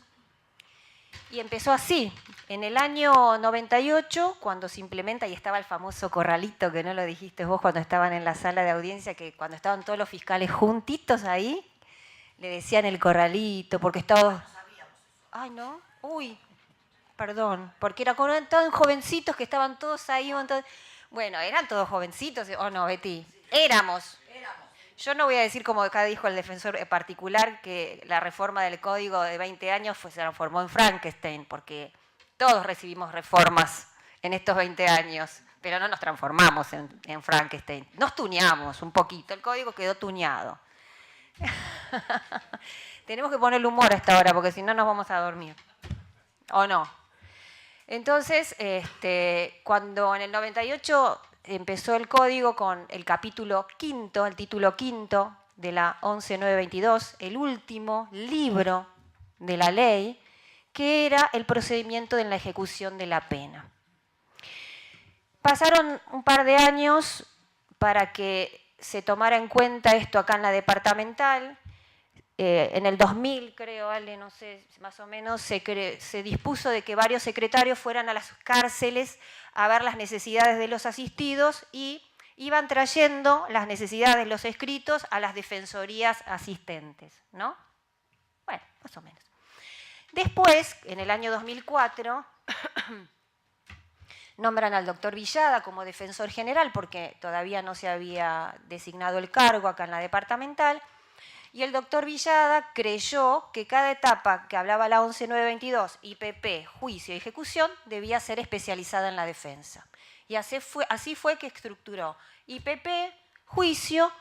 Y empezó así, en el año 98, cuando se implementa, y estaba el famoso corralito, que no lo dijiste vos cuando estaban en la sala de audiencia, que cuando estaban todos los fiscales juntitos ahí, le decían el corralito, porque estaba... Ay, ¿no? Uy, perdón, porque eran tan jovencitos que estaban todos ahí. Bueno, ¿eran todos jovencitos o no, Betty? Éramos. Yo no voy a decir, como acá dijo el defensor particular, que la reforma del código de 20 años se transformó en Frankenstein, porque todos recibimos reformas en estos 20 años, pero no nos transformamos en Frankenstein. Nos tuneamos un poquito, el código quedó tuneado. Tenemos que ponerle humor a esta hora, porque si no nos vamos a dormir. ¿O no? Entonces, cuando en el 98... empezó el código con el capítulo quinto, el título quinto de la 11922, el último libro de la ley, que era el procedimiento de la ejecución de la pena. Pasaron un par de años para que se tomara en cuenta esto acá en la departamental. En el 2000, creo, Ale, no sé, más o menos, se dispuso de que varios secretarios fueran a las cárceles a ver las necesidades de los asistidos y iban trayendo las necesidades de los escritos a las defensorías asistentes, ¿no? Bueno, más o menos. Después, en el año 2004, nombran al doctor Villada como defensor general, porque todavía no se había designado el cargo acá en la departamental. Y el doctor Villada creyó que cada etapa que hablaba la 11922, IPP, juicio y ejecución, debía ser especializada en la defensa. Y así fue que estructuró IPP, juicio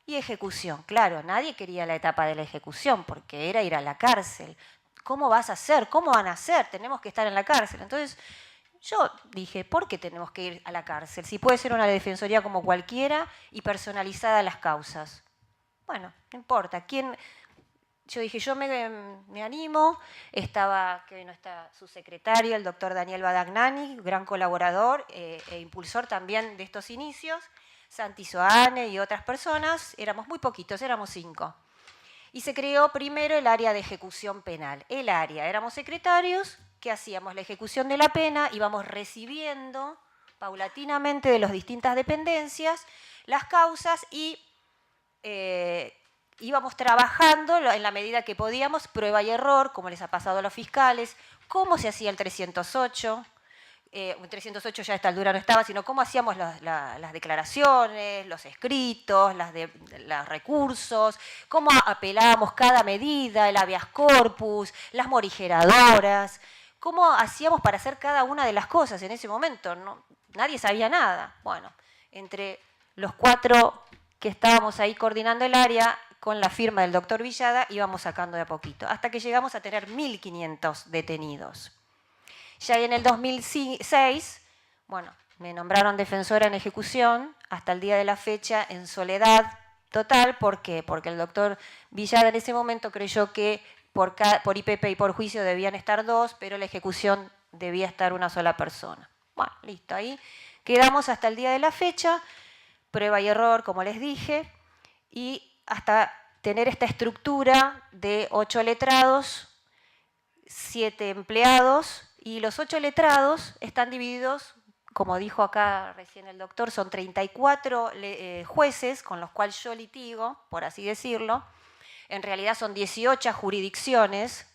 y ejecución. Claro, nadie quería la etapa de la ejecución porque era ir a la cárcel. ¿Cómo vas a hacer? ¿Cómo van a hacer? Tenemos que estar en la cárcel. Entonces yo dije, ¿por qué tenemos que ir a la cárcel? Si puede ser una defensoría como cualquiera y personalizada a las causas. Bueno, no importa. Yo dije, yo me animo. Estaba, que no está su secretario, el doctor Daniel Badagnani, gran colaborador e impulsor también de estos inicios, Santi Soane y otras personas. Éramos muy poquitos, éramos 5. Y se creó primero el área de ejecución penal. Éramos secretarios que hacíamos la ejecución de la pena, íbamos recibiendo paulatinamente de las distintas dependencias las causas y íbamos trabajando en la medida que podíamos, prueba y error, como les ha pasado a los fiscales, cómo se hacía el 308, el 308 ya a esta altura no estaba, sino cómo hacíamos las declaraciones, los escritos, los recursos, cómo apelábamos cada medida, el habeas corpus, las morigeradoras, cómo hacíamos para hacer cada una de las cosas en ese momento. Nadie sabía nada. Bueno, entre los 4 que estábamos ahí coordinando el área, con la firma del doctor Villada, íbamos sacando de a poquito, hasta que llegamos a tener 1.500 detenidos. Ya en el 2006, bueno, me nombraron defensora en ejecución, hasta el día de la fecha en soledad total. ¿Por qué? Porque el doctor Villada en ese momento creyó que por IPP y por juicio debían estar 2, pero la ejecución debía estar una sola persona. Bueno, listo, ahí quedamos hasta el día de la fecha. Prueba y error, como les dije, y hasta tener esta estructura de 8 letrados, 7 empleados, y los 8 letrados están divididos, como dijo acá recién el doctor, son 34 jueces con los cuales yo litigo, por así decirlo. En realidad son 18 jurisdicciones.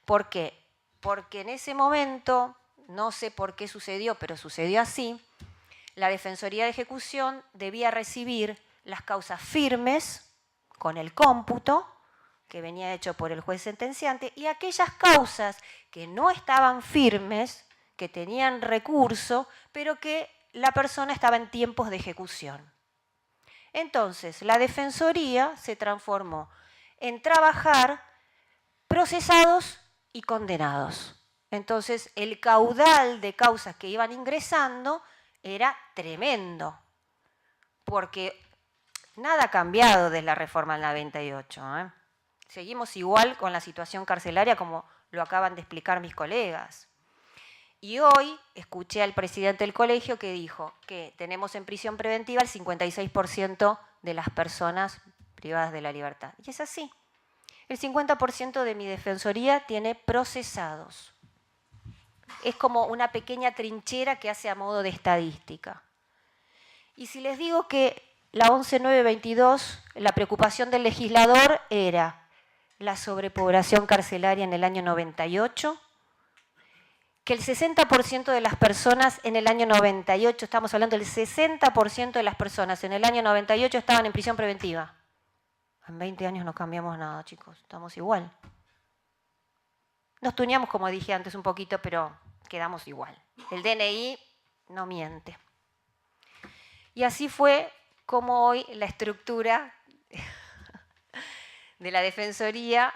¿Por qué? Porque en ese momento, no sé por qué sucedió, pero sucedió así, la Defensoría de Ejecución debía recibir las causas firmes con el cómputo que venía hecho por el juez sentenciante y aquellas causas que no estaban firmes, que tenían recurso, pero que la persona estaba en tiempos de ejecución. Entonces, la Defensoría se transformó en trabajar procesados y condenados. Entonces, el caudal de causas que iban ingresando era tremendo, porque nada ha cambiado desde la reforma del 98. ¿eh? Seguimos igual con la situación carcelaria como lo acaban de explicar mis colegas. Y hoy escuché al presidente del colegio que dijo que tenemos en prisión preventiva el 56% de las personas privadas de la libertad. Y es así. El 50% de mi defensoría tiene procesados. Es como una pequeña trinchera que hace a modo de estadística. Y si les digo que la 11.922, la preocupación del legislador era la sobrepoblación carcelaria en el año 98, que el 60% de las personas en el año 98, estamos hablando del 60% de las personas en el año 98 estaban en prisión preventiva. En 20 años no cambiamos nada, chicos, estamos igual. Nos tuneamos, como dije antes, un poquito, pero quedamos igual. El DNI no miente. Y así fue como hoy la estructura de la Defensoría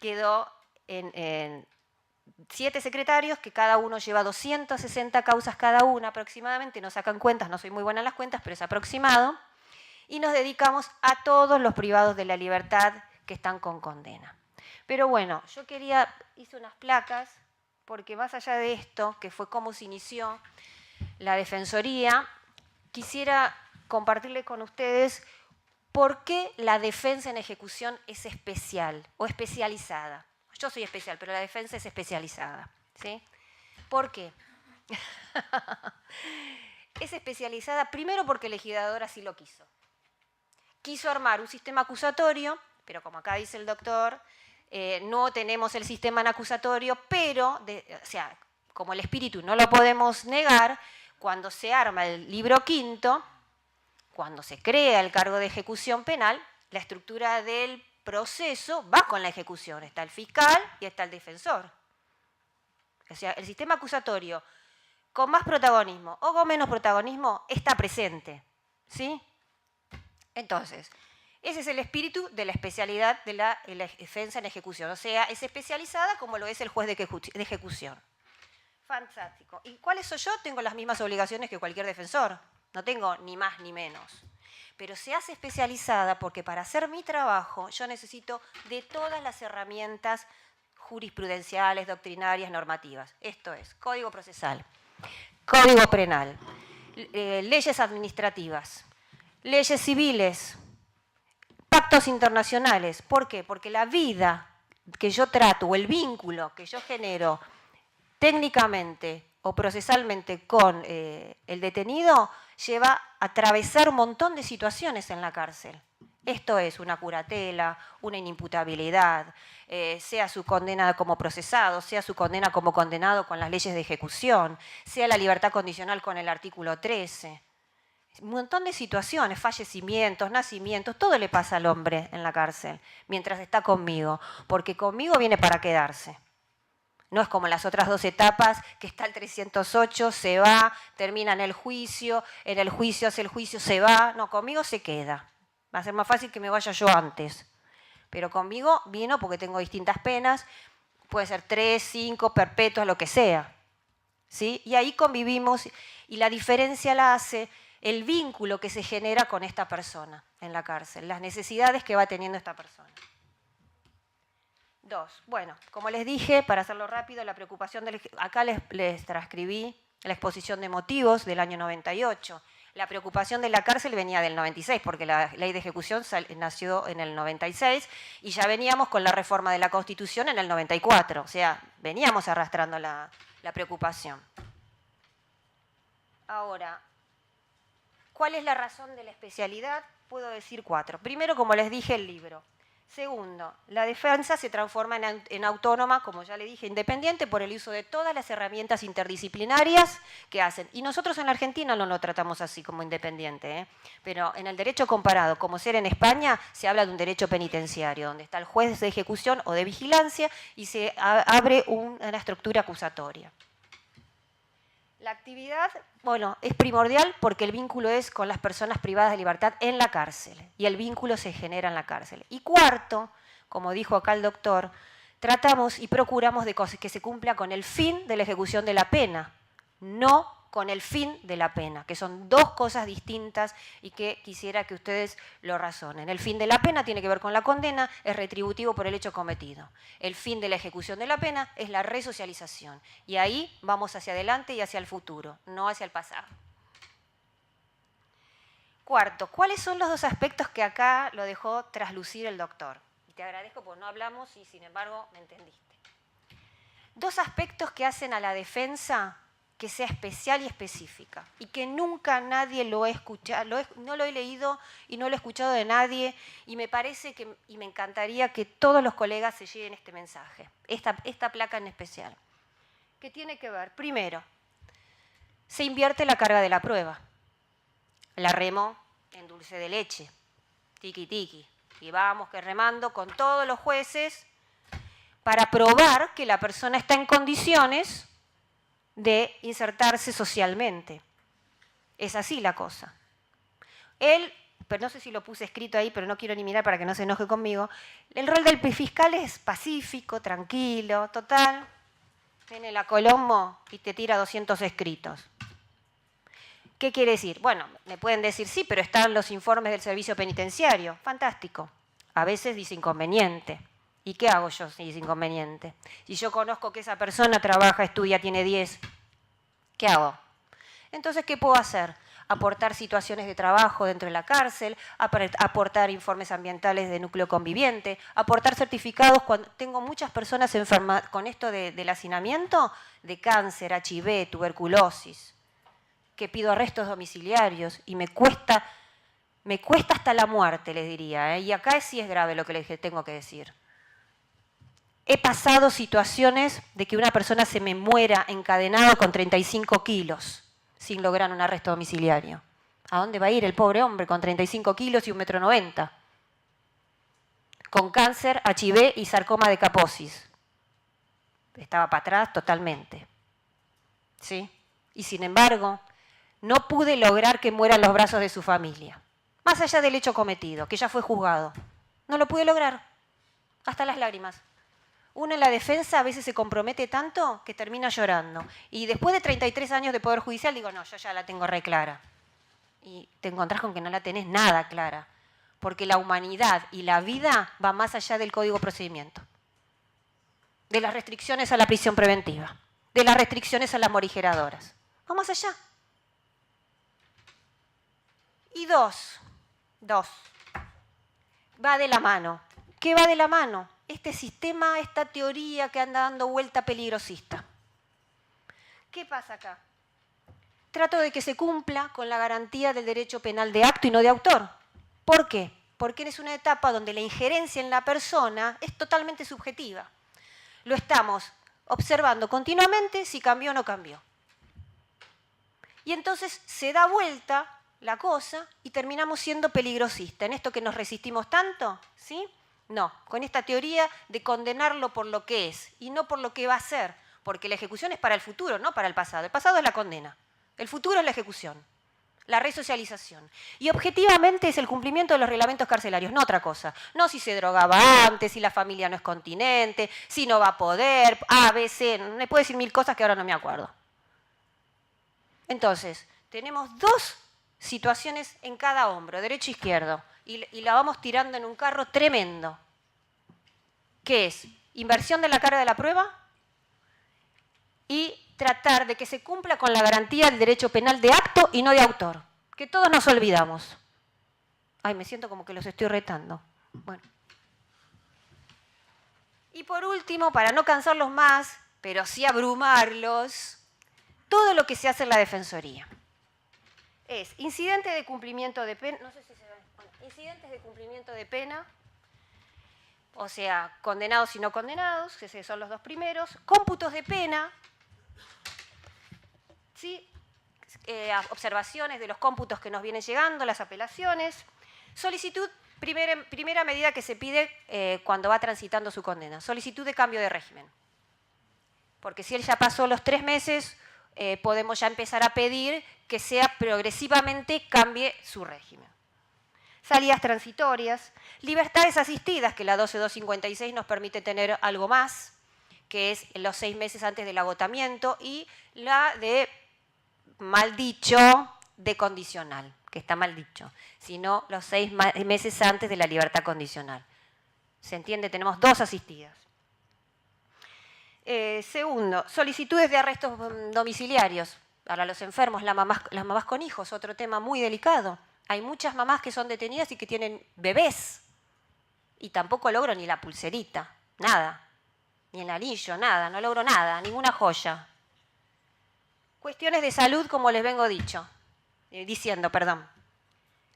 quedó en 7 secretarios, que cada uno lleva 260 causas cada una aproximadamente, no sacan cuentas, no soy muy buena en las cuentas, pero es aproximado, y nos dedicamos a todos los privados de la libertad que están con condena. Pero bueno, yo hice unas placas, porque más allá de esto, que fue cómo se inició la Defensoría, quisiera compartirles con ustedes por qué la defensa en ejecución es especial o especializada. Yo soy especial, pero la defensa es especializada. ¿Sí? ¿Por qué? Es especializada primero porque el legislador así lo quiso. Quiso armar un sistema acusatorio, pero como acá dice el doctor, no tenemos el sistema en acusatorio, pero, o sea, como el espíritu no lo podemos negar, cuando se arma el libro quinto, cuando se crea el cargo de ejecución penal, la estructura del proceso va con la ejecución. Está el fiscal y está el defensor. O sea, el sistema acusatorio, con más protagonismo o con menos protagonismo, está presente. ¿Sí? Entonces, ese es el espíritu de la especialidad de la defensa en ejecución. O sea, es especializada como lo es el juez de ejecución. Fantástico. ¿Y cuáles soy yo? Tengo las mismas obligaciones que cualquier defensor. No tengo ni más ni menos. Pero se hace especializada porque para hacer mi trabajo yo necesito de todas las herramientas jurisprudenciales, doctrinarias, normativas. Esto es, código procesal, código penal, leyes administrativas, leyes civiles, pactos internacionales. ¿Por qué? Porque la vida que yo trato o el vínculo que yo genero técnicamente o procesalmente con el detenido lleva a atravesar un montón de situaciones en la cárcel. Esto es una curatela, una inimputabilidad, sea su condena como procesado, sea su condena como condenado con las leyes de ejecución, sea la libertad condicional con el artículo 13. Un montón de situaciones, fallecimientos, nacimientos, todo le pasa al hombre en la cárcel mientras está conmigo, porque conmigo viene para quedarse. No es como las otras 2 etapas, que está el 308, se va, termina en el juicio hace el juicio, se va. No, conmigo se queda. Va a ser más fácil que me vaya yo antes. Pero conmigo vino porque tengo distintas penas, puede ser 3, 5, perpetuas, lo que sea. ¿Sí? Y ahí convivimos y la diferencia la hace el vínculo que se genera con esta persona en la cárcel, las necesidades que va teniendo esta persona. 2. Bueno, como les dije, para hacerlo rápido, la preocupación acá les transcribí la exposición de motivos del año 98. La preocupación de la cárcel venía del 96, porque la ley de ejecución nació en el 96 y ya veníamos con la reforma de la Constitución en el 94. O sea, veníamos arrastrando la preocupación. Ahora, ¿cuál es la razón de la especialidad? Puedo decir 4. Primero, como les dije, el libro. Segundo, la defensa se transforma en autónoma, como ya le dije, independiente por el uso de todas las herramientas interdisciplinarias que hacen. Y nosotros en la Argentina no lo tratamos así como independiente, pero en el derecho comparado, como ser en España, se habla de un derecho penitenciario, donde está el juez de ejecución o de vigilancia y se abre una estructura acusatoria. La actividad, bueno, es primordial porque el vínculo es con las personas privadas de libertad en la cárcel y el vínculo se genera en la cárcel. Y cuarto, como dijo acá el doctor, tratamos y procuramos de que se cumpla con el fin de la ejecución de la pena, no con el fin de la pena, que son dos cosas distintas y que quisiera que ustedes lo razonen. El fin de la pena tiene que ver con la condena, es retributivo por el hecho cometido. El fin de la ejecución de la pena es la resocialización. Y ahí vamos hacia adelante y hacia el futuro, no hacia el pasado. Cuarto, ¿cuáles son los dos aspectos que acá lo dejó traslucir el doctor? Y te agradezco porque no hablamos y sin embargo me entendiste. Dos aspectos que hacen a la defensa que sea especial y específica, y que nunca nadie lo ha escuchado, no lo he leído y no lo he escuchado de nadie, y me parece que, y me encantaría que todos los colegas se lleven este mensaje, esta placa en especial, que tiene que ver, primero, se invierte la carga de la prueba, la remo en dulce de leche, tiki tiki, y vamos que remando con todos los jueces para probar que la persona está en condiciones de insertarse socialmente. Es así la cosa. Él, pero no sé si lo puse escrito ahí, pero no quiero ni mirar para que no se enoje conmigo, el rol del fiscal es pacífico, tranquilo, total. Viene la Colombo y te tira 200 escritos. ¿Qué quiere decir? Bueno, me pueden decir sí, pero están los informes del servicio penitenciario. Fantástico. A veces dice inconveniente. ¿Y qué hago yo si es inconveniente? Si yo conozco que esa persona trabaja, estudia, tiene 10, ¿qué hago? Entonces, ¿qué puedo hacer? Aportar situaciones de trabajo dentro de la cárcel, aportar informes ambientales de núcleo conviviente, aportar certificados cuando tengo muchas personas enfermas con esto del hacinamiento, de cáncer, HIV, tuberculosis, que pido arrestos domiciliarios y me cuesta hasta la muerte, les diría, ¿eh? Y acá sí es grave lo que les tengo que decir. He pasado situaciones de que una persona se me muera encadenado con 35 kilos sin lograr un arresto domiciliario. ¿A dónde va a ir el pobre hombre con 35 kilos y 1,90 m? Con cáncer, HIV y sarcoma de Kaposis. Estaba para atrás totalmente. ¿Sí? Y sin embargo, no pude lograr que muera en los brazos de su familia. Más allá del hecho cometido, que ya fue juzgado. No lo pude lograr. Hasta las lágrimas. Uno en la defensa a veces se compromete tanto que termina llorando. Y después de 33 años de Poder Judicial digo, no, yo ya la tengo re clara. Y te encontrás con que no la tenés nada clara. Porque la humanidad y la vida va más allá del Código de Procedimiento. De las restricciones a la prisión preventiva. De las restricciones a las morigeradoras. Va más allá. Y dos. Va de la mano. ¿Qué va de la mano? Este sistema, esta teoría que anda dando vuelta peligrosista. ¿Qué pasa acá? Trato de que se cumpla con la garantía del derecho penal de acto y no de autor. ¿Por qué? Porque es una etapa donde la injerencia en la persona es totalmente subjetiva. Lo estamos observando continuamente si cambió o no cambió. Y entonces se da vuelta la cosa y terminamos siendo peligrosistas. En esto que nos resistimos tanto, ¿sí? No, con esta teoría de condenarlo por lo que es y no por lo que va a ser, porque la ejecución es para el futuro, no para el pasado. El pasado es la condena, el futuro es la ejecución, la resocialización. Y objetivamente es el cumplimiento de los reglamentos carcelarios, no otra cosa. No si se drogaba antes, si la familia no es continente, si no va a poder, A, B, C, me puedo decir 1000 cosas que ahora no me acuerdo. Entonces, tenemos dos situaciones en cada hombro, derecho e izquierdo. Y la vamos tirando en un carro tremendo. ¿Qué es? Inversión de la carga de la prueba y tratar de que se cumpla con la garantía del derecho penal de acto y no de autor. Que todos nos olvidamos. Ay, me siento como que los estoy retando. Bueno. Y por último, para no cansarlos más, pero sí abrumarlos, todo lo que se hace en la Defensoría. Es incidentes de cumplimiento de pena, no sé si se ve. Incidentes de cumplimiento de pena, o sea, condenados y no condenados, que son los dos primeros, cómputos de pena, ¿sí? Observaciones de los cómputos que nos vienen llegando, las apelaciones, solicitud, primera medida que se pide cuando va transitando su condena, solicitud de cambio de régimen. Porque si él ya pasó los 3 meses, podemos ya empezar a pedir que sea progresivamente cambie su régimen. Salidas transitorias, libertades asistidas, que la 12256 nos permite tener algo más, que es los 6 meses antes del agotamiento, y la de mal dicho de condicional, que está mal dicho, sino los 6 meses antes de la libertad condicional. ¿Se entiende? Tenemos 2 asistidas. Segundo, solicitudes de arrestos domiciliarios para los enfermos, las mamás con hijos, otro tema muy delicado. Hay muchas mamás que son detenidas y que tienen bebés y tampoco logro ni la pulserita, nada, ni el anillo, nada, no logro nada, ninguna joya. Cuestiones de salud, como les vengo diciendo.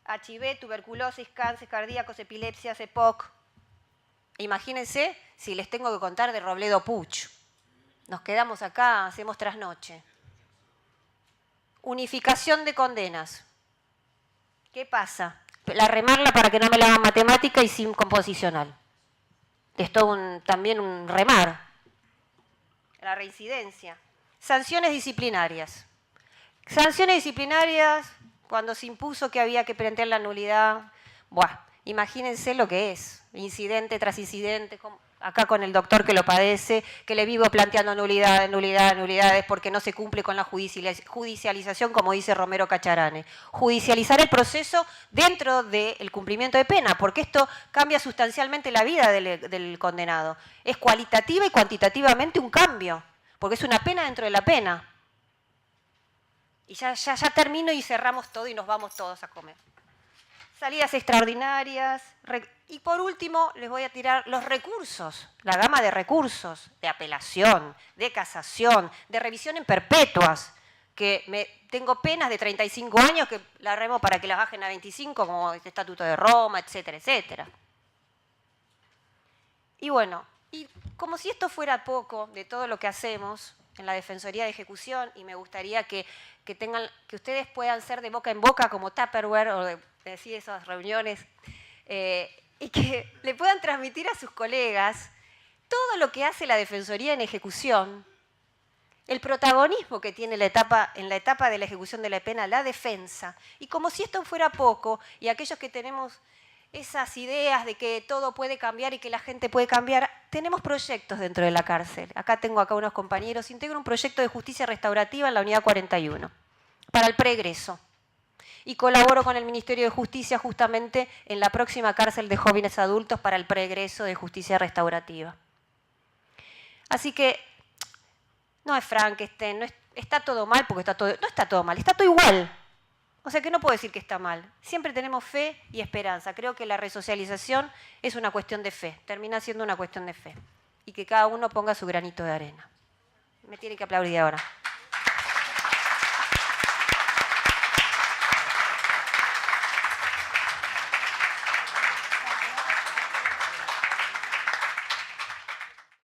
HIV, tuberculosis, cáncer cardíacos, epilepsias, EPOC. Imagínense si les tengo que contar de Robledo Puch. Nos quedamos acá, hacemos trasnoche. Unificación de condenas. ¿Qué pasa? La remarla para que no me la hagan matemática y sin composicional. Es todo también un remar. La reincidencia. Sanciones disciplinarias. Sanciones disciplinarias, cuando se impuso que había que plantear la nulidad. Buah, imagínense lo que es. Incidente tras incidente, acá con el doctor que lo padece, que le vivo planteando nulidades porque no se cumple con la judicialización, como dice Romero Cacharane. Judicializar el proceso dentro del cumplimiento de pena, porque esto cambia sustancialmente la vida del condenado. Es cualitativa y cuantitativamente un cambio, porque es una pena dentro de la pena. Y ya termino y cerramos todo y nos vamos todos a comer. Salidas extraordinarias. Y por último, les voy a tirar los recursos, la gama de recursos, de apelación, de casación, de revisión en perpetuas, que tengo penas de 35 años que la remo para que las bajen a 25, como el Estatuto de Roma, etcétera, etcétera. Y bueno, y como si esto fuera poco de todo lo que hacemos en la Defensoría de Ejecución, y me gustaría que ustedes puedan ser de boca en boca como Tupperware o de decir esas reuniones, y que le puedan transmitir a sus colegas todo lo que hace la Defensoría en Ejecución, el protagonismo que tiene en la etapa de la ejecución de la pena, la defensa. Y como si esto fuera poco, y aquellos que tenemos esas ideas de que todo puede cambiar y que la gente puede cambiar, tenemos proyectos dentro de la cárcel. Tengo unos compañeros, integro un proyecto de justicia restaurativa en la unidad 41, para el preegreso. Y colaboro con el Ministerio de Justicia justamente en la próxima cárcel de jóvenes adultos para el preegreso de justicia restaurativa. Así que no es Frankenstein, está todo mal porque no está todo mal, está todo igual. O sea que no puedo decir que está mal. Siempre tenemos fe y esperanza. Creo que la resocialización es una cuestión de fe, termina siendo una cuestión de fe. Y que cada uno ponga su granito de arena. Me tiene que aplaudir ahora.